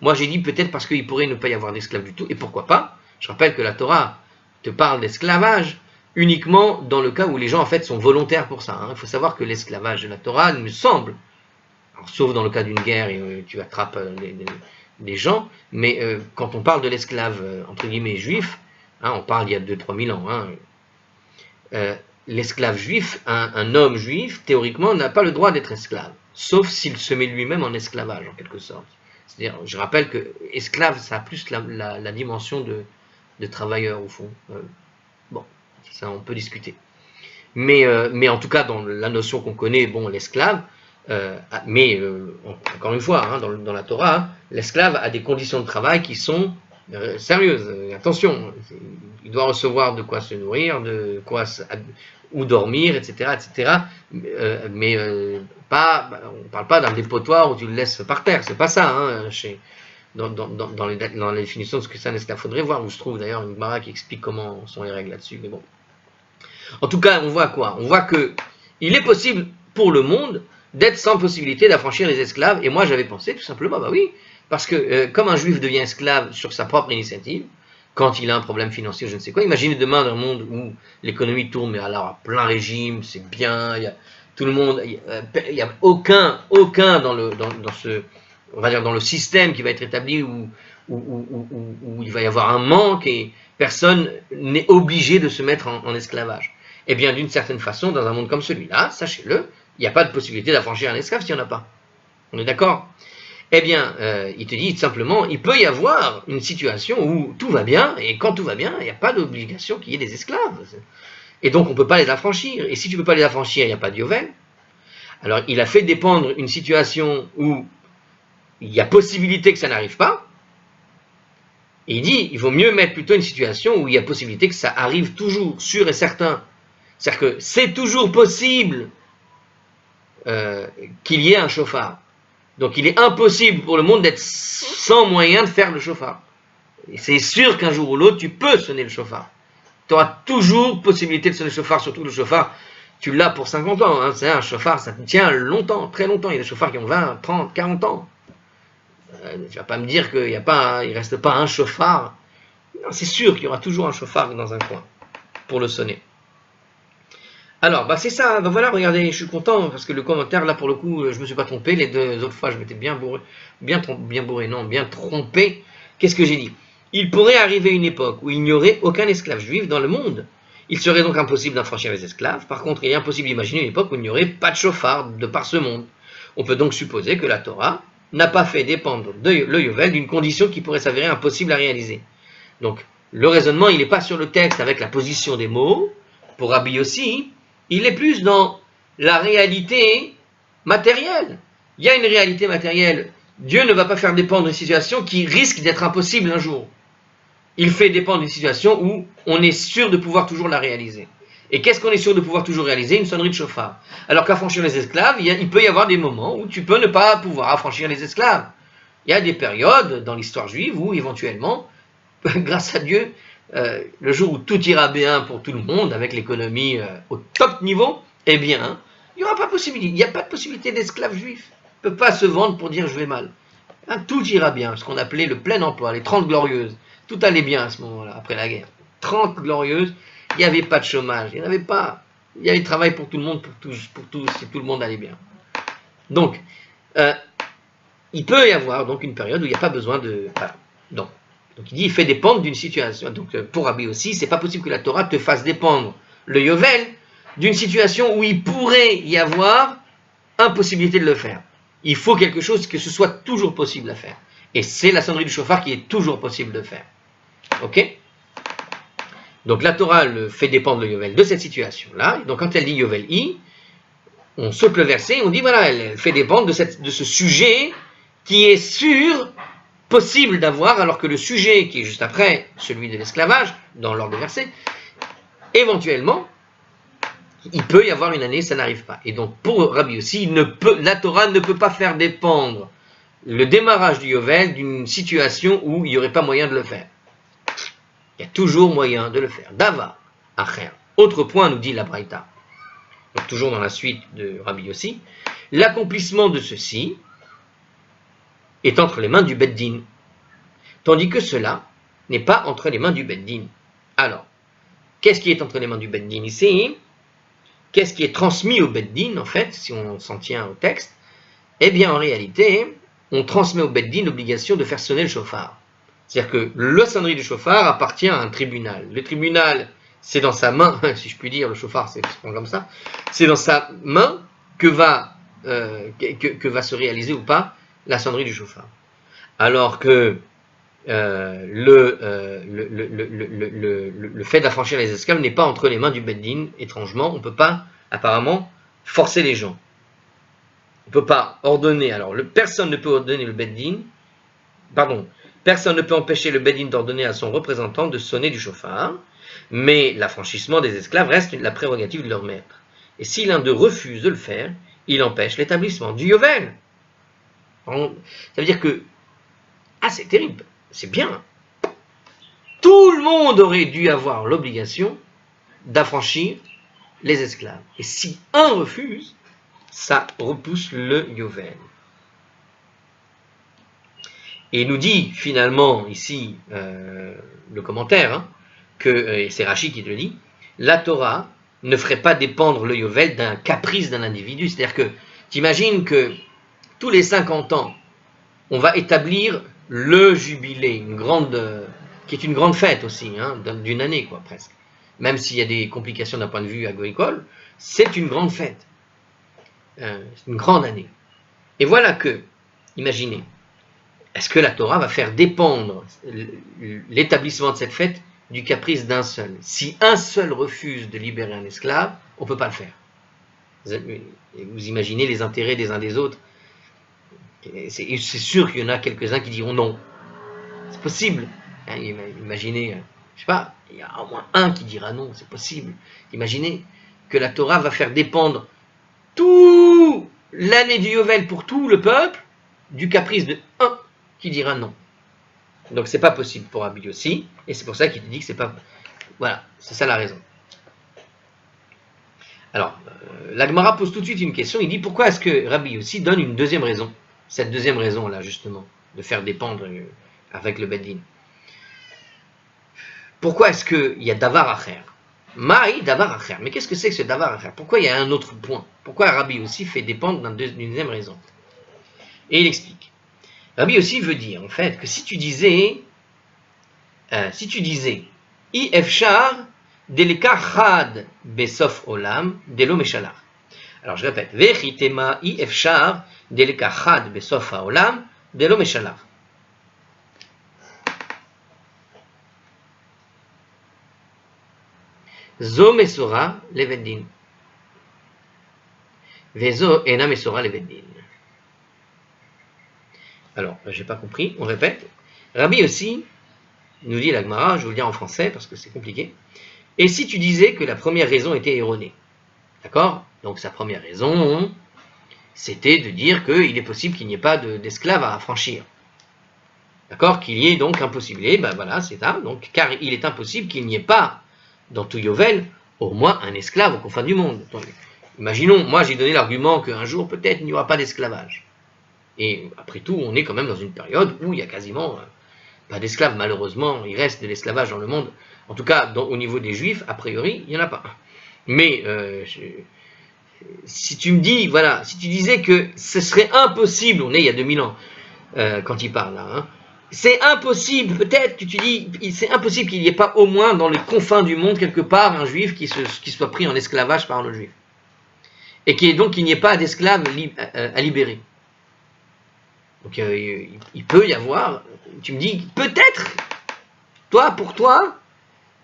Moi j'ai dit peut-être parce qu'il pourrait ne pas y avoir d'esclaves du tout, et pourquoi pas? Je rappelle que la Torah te parle d'esclavage uniquement dans le cas où les gens en fait sont volontaires pour ça. Il faut savoir que l'esclavage de la Torah, il me semble, alors, sauf dans le cas d'une guerre et tu attrapes des gens, mais quand on parle de l'esclave entre guillemets juif, on parle il y a 2-3 000 ans, l'esclave juif, un homme juif, théoriquement, n'a pas le droit d'être esclave, sauf s'il se met lui-même en esclavage en quelque sorte. C'est-à-dire, je rappelle que esclave, ça a plus la dimension de travailleur au fond. Bon, ça on peut discuter. Mais en tout cas, dans la notion qu'on connaît, bon, l'esclave, encore une fois, dans la Torah, l'esclave a des conditions de travail qui sont sérieuses. Attention, il doit recevoir de quoi se nourrir, de quoi où dormir, etc., etc. Mais on ne parle pas d'un dépotoir où tu le laisses par terre. C'est pas ça. Dans les définitions de ce que c'est un esclave, faudrait voir où se trouve d'ailleurs une Gemara qui explique comment sont les règles là-dessus. Mais bon. En tout cas, on voit quoi? On voit que il est possible pour le monde d'être sans possibilité d'affranchir les esclaves. Et moi, j'avais pensé tout simplement, bah oui, parce que comme un juif devient esclave sur sa propre initiative, quand il a un problème financier ou je ne sais quoi, imaginez demain dans un monde où l'économie tourne, mais alors à plein régime, c'est bien, il y a tout le monde, il n'y a aucun dans le système qui va être établi où il va y avoir un manque et personne n'est obligé de se mettre en esclavage. Eh bien, d'une certaine façon, dans un monde comme celui-là, sachez-le, il n'y a pas de possibilité d'affranchir un esclave s'il n'y en a pas. On est d'accord? Eh bien, il te dit simplement, il peut y avoir une situation où tout va bien, et quand tout va bien, il n'y a pas d'obligation qu'il y ait des esclaves. Et donc, on ne peut pas les affranchir. Et si tu ne peux pas les affranchir, il n'y a pas de yovel. Alors, il a fait dépendre une situation où il y a possibilité que ça n'arrive pas. Et il dit, il vaut mieux mettre plutôt une situation où il y a possibilité que ça arrive toujours, sûr et certain. C'est-à-dire que c'est toujours possible qu'il y ait un chauffard. Donc il est impossible pour le monde d'être sans moyen de faire le chauffard. Et c'est sûr qu'un jour ou l'autre, tu peux sonner le chauffard. Tu auras toujours possibilité de sonner le chauffard, surtout le chauffard, tu l'as pour 50 ans. C'est un chauffard, ça tient longtemps, très longtemps. Il y a des chauffards qui ont 20, 30, 40 ans. Tu vas pas me dire qu'il ne reste pas un chauffard. Non, c'est sûr qu'il y aura toujours un chauffard dans un coin pour le sonner. Alors, c'est ça, voilà, regardez, je suis content, parce que le commentaire, là, pour le coup, je me suis pas trompé, les deux autres fois, je m'étais bien trompé. Qu'est-ce que j'ai dit? Il pourrait arriver une époque où il n'y aurait aucun esclave juif dans le monde, Il serait donc impossible d'affranchir les esclaves. Par contre, il est impossible d'imaginer une époque où il n'y aurait pas de chauffard de par ce monde. On peut donc supposer que la Torah n'a pas fait dépendre le Yovel d'une condition qui pourrait s'avérer impossible à réaliser. Donc, le raisonnement, il n'est pas sur le texte avec la position des mots. Pour Rabbi Yossi, il est plus dans la réalité matérielle. Il y a une réalité matérielle. Dieu ne va pas faire dépendre une situation qui risque d'être impossible un jour. Il fait dépendre d'une situation où on est sûr de pouvoir toujours la réaliser. Et qu'est-ce qu'on est sûr de pouvoir toujours réaliser? Une sonnerie de chauffard. Alors qu'affranchir les esclaves, il peut y avoir des moments où tu peux ne pas pouvoir affranchir les esclaves. Il y a des périodes dans l'histoire juive où éventuellement, grâce à Dieu, le jour où tout ira bien pour tout le monde, avec l'économie au top niveau, eh bien, il n'y aura pas possibilité. Il n'y a pas de possibilité d'esclaves juifs. Il ne peut pas se vendre pour dire je vais mal. Hein, tout ira bien, ce qu'on appelait le plein emploi, les 30 glorieuses. Tout allait bien à ce moment-là, après la guerre. 30 glorieuses, il n'y avait pas de chômage, il n'y en avait pas. Il y avait travail pour tout le monde, pour tous, si tout le monde allait bien. Donc, il peut y avoir donc une période où il n'y a pas besoin de... Voilà. Donc il dit, il fait dépendre d'une situation. Donc pour Rabbi aussi, c'est pas possible que la Torah te fasse dépendre le Yovel d'une situation où il pourrait y avoir impossibilité de le faire. Il faut quelque chose que ce soit toujours possible à faire. Et c'est la sonnerie du chauffard qui est toujours possible de faire. Ok? Donc la Torah le fait dépendre le Yovel de cette situation-là. Donc quand elle dit Yovel I, on saute le verset, on dit voilà, elle fait dépendre de ce sujet qui est sûr, possible d'avoir, alors que le sujet qui est juste après, celui de l'esclavage, dans l'ordre des versets, éventuellement, il peut y avoir une année, ça n'arrive pas. Et donc pour Rabbi aussi, la Torah ne peut pas faire dépendre le démarrage du Yovel d'une situation où il n'y aurait pas moyen de le faire. Il y a toujours moyen de le faire. Dava, acher. Autre point, nous dit la Braïta. Donc toujours dans la suite de Rabbi Yossi, l'accomplissement de ceci est entre les mains du Beddin, tandis que cela n'est pas entre les mains du Beddin. Alors, qu'est-ce qui est entre les mains du Beddin ici? Qu'est-ce qui est transmis au Beddin, en fait, si on s'en tient au texte? Eh bien, en réalité, on transmet au Beddin l'obligation de faire sonner le chauffard. C'est-à-dire que le sonnerie du chauffard appartient à un tribunal. Le tribunal, c'est dans sa main, si je puis dire, le chauffard, c'est comme ça, c'est dans sa main que va se réaliser ou pas la sonnerie du chauffard. Alors que le fait d'affranchir les esclaves n'est pas entre les mains du Beddin, étrangement, on ne peut pas, apparemment, forcer les gens. On ne peut pas ordonner, alors personne ne peut ordonner le Beddin, personne ne peut empêcher le Beddin d'ordonner à son représentant de sonner du chauffard, mais l'affranchissement des esclaves reste la prérogative de leur maître. Et si l'un d'eux refuse de le faire, il empêche l'établissement du Yovel. Ça veut dire que, c'est terrible, c'est bien. Tout le monde aurait dû avoir l'obligation d'affranchir les esclaves. Et si un refuse, ça repousse le Yovel. Et il nous dit finalement ici le commentaire, et c'est Rashi qui te le dit, la Torah ne ferait pas dépendre le Yovel d'un caprice d'un individu. C'est-à-dire que tu imagines que tous les 50 ans, on va établir le jubilé, qui est une grande fête aussi, d'une année quoi presque. Même s'il y a des complications d'un point de vue agricole, c'est une grande fête. C'est une grande année. Et voilà que, imaginez, est-ce que la Torah va faire dépendre l'établissement de cette fête du caprice d'un seul? Si un seul refuse de libérer un esclave, on ne peut pas le faire. Vous imaginez les intérêts des uns des autres. C'est sûr qu'il y en a quelques-uns qui diront non. C'est possible. Imaginez, je sais pas, il y a au moins un qui dira non, c'est possible. Imaginez que la Torah va faire dépendre toute l'année du Yovel pour tout le peuple du caprice de un qui dira non. Donc c'est pas possible pour Rabbi Yossi, et c'est pour ça qu'il te dit que c'est pas... Voilà, c'est ça la raison. Alors, la Gemara pose tout de suite une question, il dit pourquoi est-ce que Rabbi Yossi donne une deuxième raison? Cette deuxième raison-là, justement, de faire dépendre avec le Beddin. Pourquoi est-ce qu'il y a Davar Acher? Maï Davar Acher. Mais qu'est-ce que c'est que ce Davar Acher? Pourquoi il y a un autre point? Pourquoi Rabbi Yossi fait dépendre d'une deuxième raison? Et il explique. Rabbi Yossi veut dire, en fait, que si tu disais I Efshar Deleka chad besof olam delo meshalach. Alors je répète, vechitema i efshar deleka chad besof olam delo meshalach. Zo mesora levedin. Vezo ena mesora levedin. Alors, j'ai pas compris, on répète. Rabbi aussi, nous dit la Gemara, je vous le dis en français parce que c'est compliqué. Et si tu disais que la première raison était erronée, d'accord? Donc sa première raison, c'était de dire qu'il est possible qu'il n'y ait pas d'esclaves à affranchir. D'accord? Qu'il y ait donc impossible. Et ben voilà, c'est ça. Donc, car il est impossible qu'il n'y ait pas, dans tout Yovel, au moins un esclave aux confins du monde. Donc, imaginons, moi j'ai donné l'argument qu'un jour peut-être il n'y aura pas d'esclavage. Et après tout, on est quand même dans une période où il y a quasiment pas d'esclaves, malheureusement. Il reste de l'esclavage dans le monde. En tout cas, au niveau des juifs, a priori, il n'y en a pas. Mais si tu me dis, voilà, si tu disais que ce serait impossible, on est il y a 2000 ans, quand il parle là, hein, c'est impossible, peut-être que tu dis, c'est impossible qu'il n'y ait pas au moins dans les confins du monde, quelque part, un juif qui soit pris en esclavage par un autre juif. Et donc qu'il n'y ait pas d'esclaves à libérer. Donc il peut y avoir, tu me dis, peut-être, pour toi,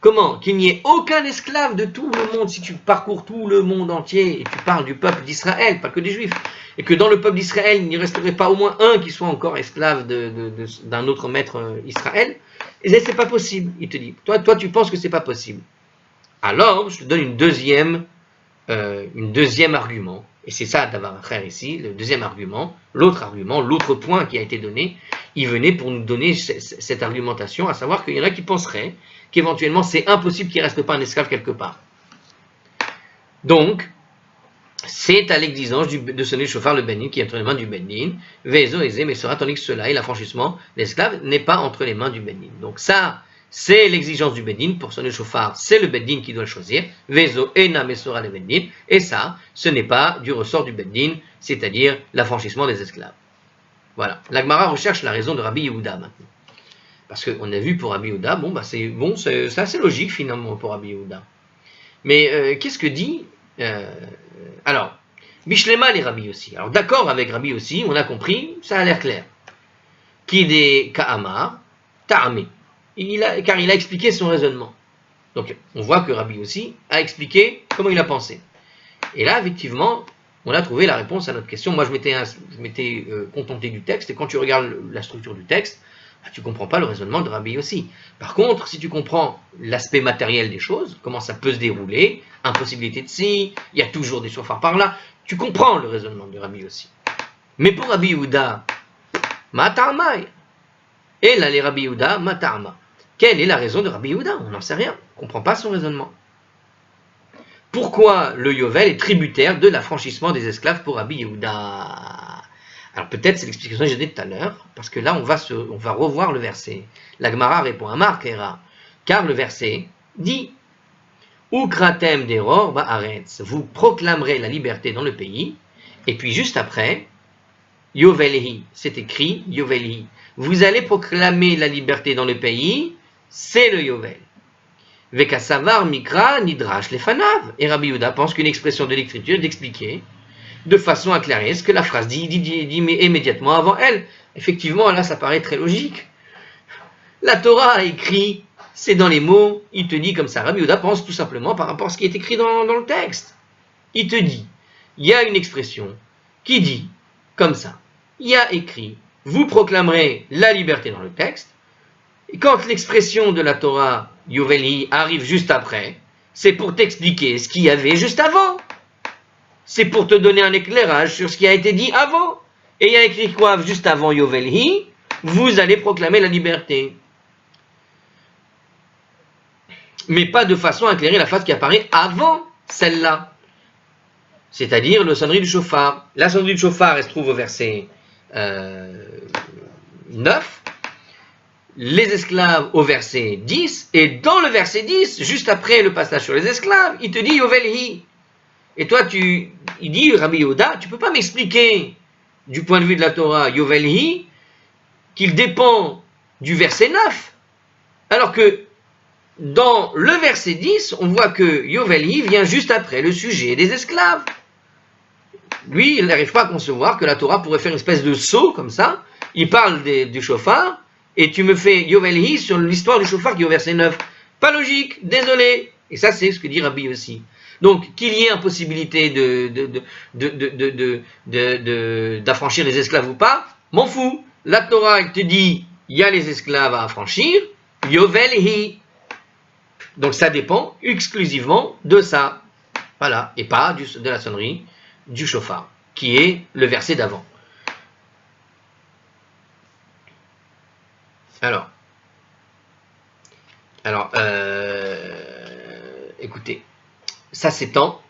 comment? Qu'il n'y ait aucun esclave de tout le monde, si tu parcours tout le monde entier, et tu parles du peuple d'Israël, pas que des juifs, et que dans le peuple d'Israël, il n'y resterait pas au moins un qui soit encore esclave d'un autre maître Israël, et c'est pas possible, il te dit. Toi tu penses que c'est pas possible. Alors, je te donne une deuxième argument. Et c'est ça, d'avoir un frère ici, le deuxième argument, l'autre point qui a été donné, il venait pour nous donner cette argumentation, à savoir qu'il y en a qui penseraient qu'éventuellement c'est impossible qu'il ne reste pas un esclave quelque part. Donc, c'est à l'exigence de sonner le chauffard le Benin qui est entre les mains du Benin, Vezo Eze, mais sera tandis que cela et l'affranchissement de l'esclave n'est pas entre les mains du Benin. Donc ça, c'est l'exigence du Beddin. Pour sonner le chauffard, c'est le Beddin qui doit le choisir. Vezo ena mesora le Beddin. Et ça, ce n'est pas du ressort du Beddin, c'est-à-dire l'affranchissement des esclaves. Voilà. La Gemara recherche la raison de Rabbi Yehuda maintenant. Parce qu'on a vu pour Rabbi Yehuda, c'est assez logique finalement pour Rabbi Yehuda. Mais qu'est-ce que dit alors, Bishlema les Rabbi aussi. Alors d'accord avec Rabbi aussi, on a compris, ça a l'air clair. Qui des Ka'amar, Ta'ame. Car il a expliqué son raisonnement. Donc on voit que Rabbi aussi a expliqué comment il a pensé. Et là, effectivement, on a trouvé la réponse à notre question. Moi, je m'étais contenté du texte, et quand tu regardes la structure du texte, tu ne comprends pas le raisonnement de Rabbi aussi. Par contre, si tu comprends l'aspect matériel des choses, comment ça peut se dérouler, impossibilité de ci, il y a toujours des chauffards par là, tu comprends le raisonnement de Rabbi aussi. Mais pour Rabbi Yehuda, Matarmaï, et là, les Rabbi Yehuda, Matarma. Quelle est la raison de Rabbi Yehuda? On n'en sait rien. On ne comprend pas son raisonnement. Pourquoi le Yovel est tributaire de l'affranchissement des esclaves pour Rabbi Yehuda? Alors peut-être c'est l'explication que j'ai donnée tout à l'heure, parce que là on va revoir le verset. La Gemara répond à Markera, car le verset dit Ukratem deror ba'aretz, vous proclamerez la liberté dans le pays, et puis juste après, Yovelhi, c'est écrit Yovelhi. Vous allez proclamer la liberté dans le pays, c'est le Yovel. Vekasavar mikra nidrash lefanav. Et Rabbi Yehuda pense qu'une expression de l'écriture est d'expliquer de façon à clarifier ce que la phrase dit immédiatement avant elle. Effectivement, là, ça paraît très logique. La Torah a écrit, c'est dans les mots, il te dit comme ça. Rabbi Yehuda pense tout simplement par rapport à ce qui est écrit dans le texte. Il te dit, il y a une expression qui dit comme ça. Il y a écrit, vous proclamerez la liberté dans le texte. Et quand l'expression de la Torah, Yoveli, arrive juste après, c'est pour t'expliquer ce qu'il y avait juste avant. C'est pour te donner un éclairage sur ce qui a été dit avant. Et il y a écrit quoi juste avant Yovelhi? Vous allez proclamer la liberté. Mais pas de façon à éclairer la phrase qui apparaît avant celle-là. C'est-à-dire le sonnerie du chauffard. La sonnerie du chauffard, elle se trouve au verset 9. Les esclaves au verset 10. Et dans le verset 10, juste après le passage sur les esclaves, il te dit Yovelhi. Et toi, il dit, Rabbi Yehuda, tu ne peux pas m'expliquer, du point de vue de la Torah, Yovelhi, qu'il dépend du verset 9, alors que dans le verset 10, on voit que Yovel-hi vient juste après le sujet des esclaves. Lui, il n'arrive pas à concevoir que la Torah pourrait faire une espèce de saut comme ça. Il parle du shofar, et tu me fais Yovel-hi sur l'histoire du shofar qui est au verset 9. Pas logique, désolé. Et ça, c'est ce que dit Rabbi aussi. Donc, qu'il y ait impossibilité d'affranchir les esclaves ou pas, m'en fous. La Torah, elle te dit, il y a les esclaves à affranchir, Yovel-hi. Donc, ça dépend exclusivement de ça. Voilà. Et pas de la sonnerie du shofar, qui est le verset d'avant. Alors, écoutez, ça s'étend.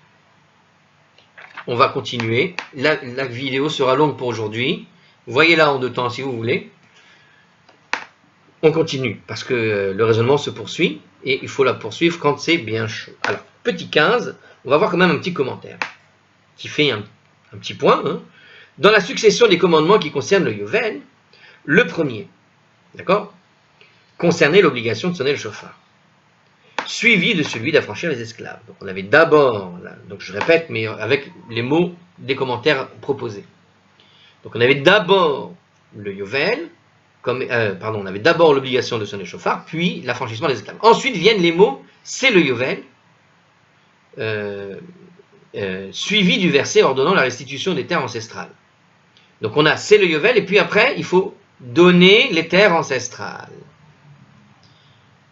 On va continuer. La vidéo sera longue pour aujourd'hui. Voyez-la en 2 temps si vous voulez. On continue parce que le raisonnement se poursuit et il faut la poursuivre quand c'est bien chaud. Alors, petit 15, on va voir quand même un petit commentaire qui fait un petit point. Hein. Dans la succession des commandements qui concernent le Yovel, le premier, d'accord, concernait l'obligation de sonner le shofar, suivi de celui d'affranchir les esclaves. Donc on avait d'abord, donc je répète, mais avec les mots des commentaires proposés. Donc on avait d'abord le Yovel, on avait d'abord l'obligation de sonner le shofar, puis l'affranchissement des esclaves. Ensuite viennent les mots, c'est le Yovel, suivi du verset ordonnant la restitution des terres ancestrales. Donc on a c'est le Yovel, et puis après il faut donner les terres ancestrales.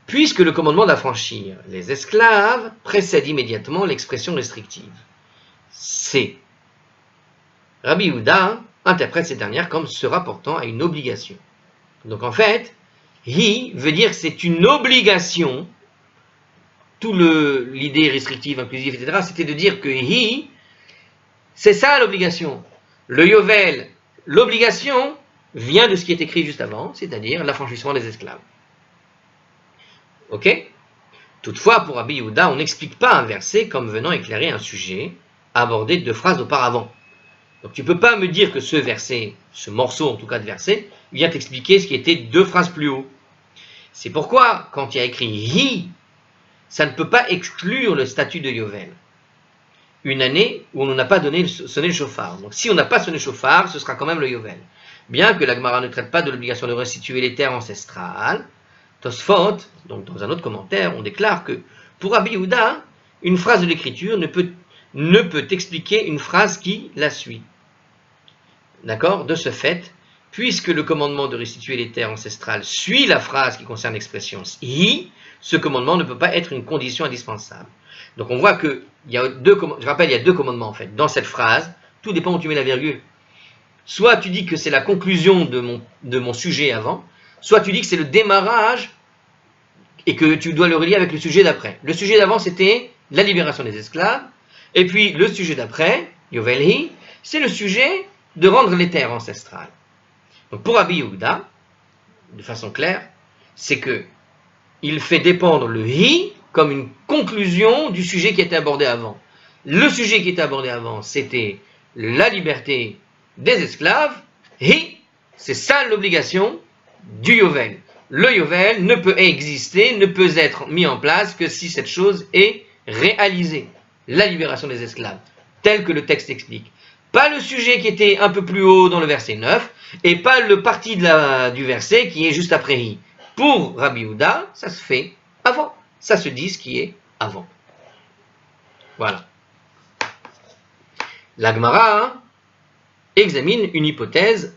Puisque le commandement d'affranchir les esclaves précède immédiatement l'expression restrictive. C'est. Rabbi Yehuda interprète cette dernière comme se rapportant à une obligation. Donc en fait, hi veut dire que c'est une obligation. Tout l'idée restrictive, inclusive, etc., c'était de dire que hi, c'est ça l'obligation. Le Yovel, l'obligation, vient de ce qui est écrit juste avant, c'est-à-dire l'affranchissement des esclaves. Ok? Toutefois, pour Rabbi Yehuda, on n'explique pas un verset comme venant éclairer un sujet abordé 2 phrases auparavant. Donc tu ne peux pas me dire que ce verset, ce morceau en tout cas de verset, vient t'expliquer ce qui était 2 phrases plus haut. C'est pourquoi, quand il y a écrit hi, ça ne peut pas exclure le statut de Yovel. Une année où on n'a pas sonné le shofar. Donc si on n'a pas sonné le shofar, ce sera quand même le Yovel. Bien que la Gemara ne traite pas de l'obligation de restituer les terres ancestrales, Tosfot, donc dans un autre commentaire, on déclare que pour Rabbi Yehuda, une phrase de l'écriture ne peut expliquer une phrase qui la suit. D'accord? De ce fait, puisque le commandement de restituer les terres ancestrales suit la phrase qui concerne l'expression hi, ce commandement ne peut pas être une condition indispensable. Donc on voit que il y a 2 commandements en fait dans cette phrase. Tout dépend où tu mets la virgule. Soit tu dis que c'est la conclusion de mon sujet avant, soit tu dis que c'est le démarrage et que tu dois le relier avec le sujet d'après. Le sujet d'avant, c'était la libération des esclaves. Et puis, le sujet d'après, Yovel-hi, c'est le sujet de rendre les terres ancestrales. Donc, pour Rabbi Yehuda, de façon claire, c'est que il fait dépendre le hi comme une conclusion du sujet qui était abordé avant. Le sujet qui était abordé avant, c'était la liberté des esclaves. Hi, c'est ça l'obligation du Yovel. Le Yovel ne peut exister, ne peut être mis en place que si cette chose est réalisée. La libération des esclaves, tel que le texte explique. Pas le sujet qui était un peu plus haut dans le verset 9, et pas le parti du verset qui est juste après hi. Pour Rabbi Yehuda, ça se fait avant. Ça se dit ce qui est avant. Voilà. La Gemara examine une hypothèse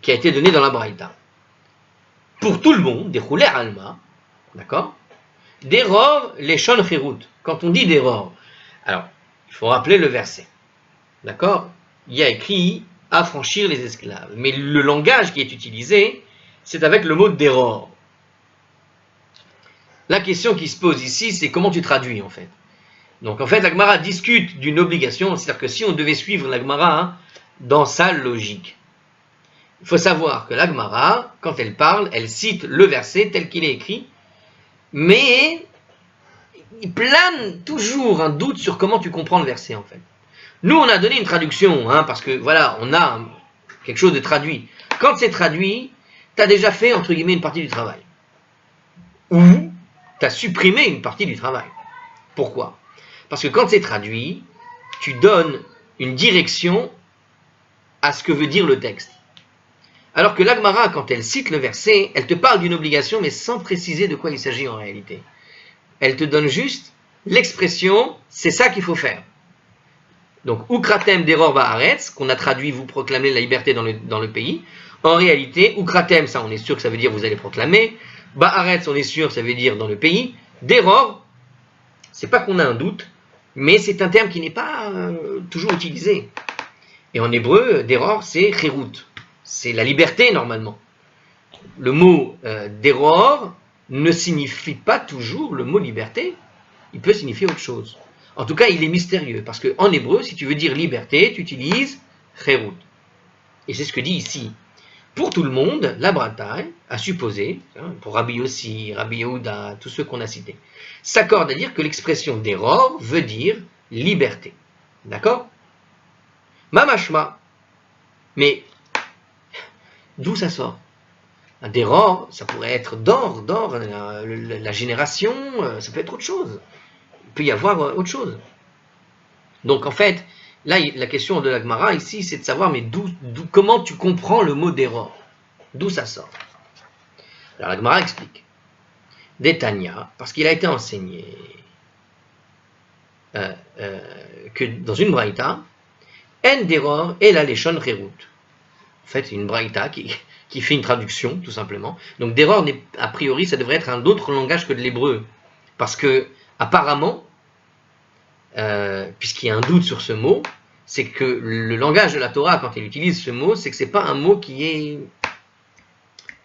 qui a été donnée dans la Braïta. Pour tout le monde, des roulers alma, d'accord, d'error les shon chirut. Quand on dit d'error, alors, il faut rappeler le verset, d'accord, il y a écrit affranchir les esclaves, mais le langage qui est utilisé, c'est avec le mot d'error. La question qui se pose ici, c'est comment tu traduis en fait. Donc en fait, la Gemara discute d'une obligation, c'est-à-dire que si on devait suivre la Gemara dans sa logique, il faut savoir que la Gemara, quand elle parle, elle cite le verset tel qu'il est écrit, mais il plane toujours un doute sur comment tu comprends le verset en fait. Nous, on a donné une traduction, parce que voilà, on a quelque chose de traduit. Quand c'est traduit, tu as déjà fait, entre guillemets, une partie du travail. Ou tu as supprimé une partie du travail. Pourquoi? Parce que quand c'est traduit, tu donnes une direction à ce que veut dire le texte. Alors que l'Agmara, quand elle cite le verset, elle te parle d'une obligation, mais sans préciser de quoi il s'agit en réalité. Elle te donne juste l'expression, c'est ça qu'il faut faire. Donc, Ukratem deror ba'aretz, qu'on a traduit, vous proclamez la liberté dans le pays. En réalité, Ukratem, ça on est sûr que ça veut dire vous allez proclamer. Ba'aretz, on est sûr, ça veut dire dans le pays. Deror, c'est pas qu'on a un doute, mais c'est un terme qui n'est pas toujours utilisé. Et en hébreu, deror, c'est chérut. C'est la liberté normalement. Le mot deror ne signifie pas toujours le mot liberté. Il peut signifier autre chose. En tout cas, il est mystérieux, parce qu'en hébreu, si tu veux dire liberté, tu utilises chérut. Et c'est ce que dit ici. Pour tout le monde, la Brataï a supposé, pour Rabbi Yossi, Rabbi Yehuda, tous ceux qu'on a cités, s'accorde à dire que l'expression deror veut dire liberté. D'accord? Mamashma. Mais d'où ça sort? Un deror, ça pourrait être d'or, la génération, ça peut être autre chose. Il peut y avoir autre chose. Donc en fait, là, la question de la Gemara ici, c'est de savoir, mais comment tu comprends le mot deror? D'où ça sort? Alors la Gemara explique. D'Etania, parce qu'il a été enseigné que dans une braïta, en deror et la leshon cherut. En fait, c'est une braïta qui fait une traduction, tout simplement. Donc deror, a priori, ça devrait être un autre langage que de l'hébreu. Parce que, apparemment, puisqu'il y a un doute sur ce mot, c'est que le langage de la Torah, quand il utilise ce mot, c'est que ce n'est pas un mot qui est,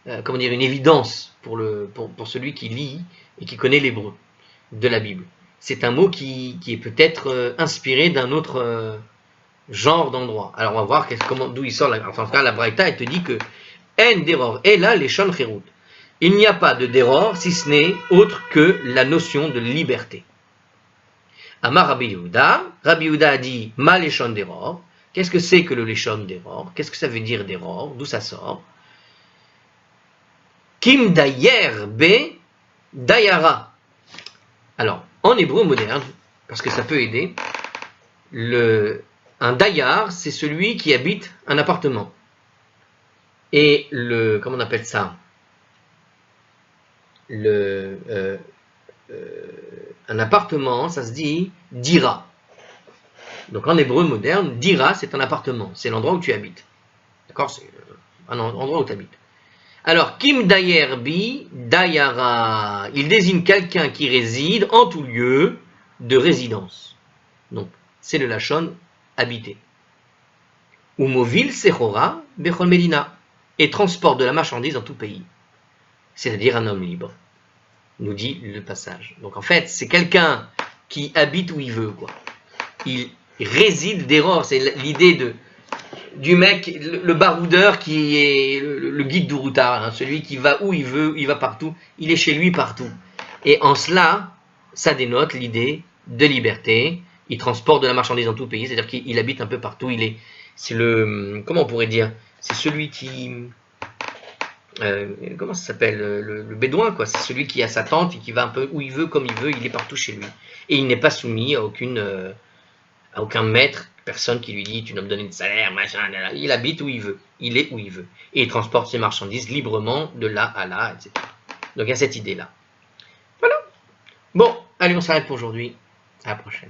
une évidence pour celui qui lit et qui connaît l'hébreu de la Bible. C'est un mot qui est peut-être inspiré d'un autre genre d'endroit. Alors on va voir d'où il sort. En tout cas, la Braïta, elle te dit que en deror et là les shon cherut. Il n'y a pas de deror si ce n'est autre que la notion de liberté. Amar Rabbi Yehuda a dit ma leshon deror. Qu'est-ce que c'est que le leshon deror? Qu'est-ce que ça veut dire deror? D'où ça sort? Kim dayer be dayara. Alors, en hébreu moderne, parce que ça peut aider, un dayar, c'est celui qui habite un appartement. Et comment on appelle ça? Un appartement, ça se dit dira. Donc en hébreu moderne, dira, c'est un appartement, c'est l'endroit où tu habites. D'accord? C'est un endroit où tu habites. Alors, kim dayer bi dayara, il désigne quelqu'un qui réside en tout lieu de résidence. Donc, c'est le lachon habité. Ou movil sechora bechol medina, et transporte de la marchandise dans tout pays. C'est-à-dire un homme libre, nous dit le passage. Donc en fait, c'est quelqu'un qui habite où il veut, quoi. Il réside d'erreur, c'est l'idée du mec, le baroudeur qui est le guide du routard, hein, celui qui va où il veut, il va partout, il est chez lui partout. Et en cela, ça dénote l'idée de liberté. Il transporte de la marchandise dans tout pays, c'est-à-dire qu'il habite un peu partout. Comment on pourrait dire? C'est celui qui, comment ça s'appelle, le bédouin, quoi. C'est celui qui a sa tente et qui va un peu où il veut, comme il veut, il est partout chez lui. Et il n'est pas soumis à aucun maître, personne qui lui dit tu dois me donner de salaire, machin, il habite où il veut, il est où il veut. Et il transporte ses marchandises librement de là à là, etc. Donc il y a cette idée-là. Voilà. Bon, allez, on s'arrête pour aujourd'hui. À la prochaine.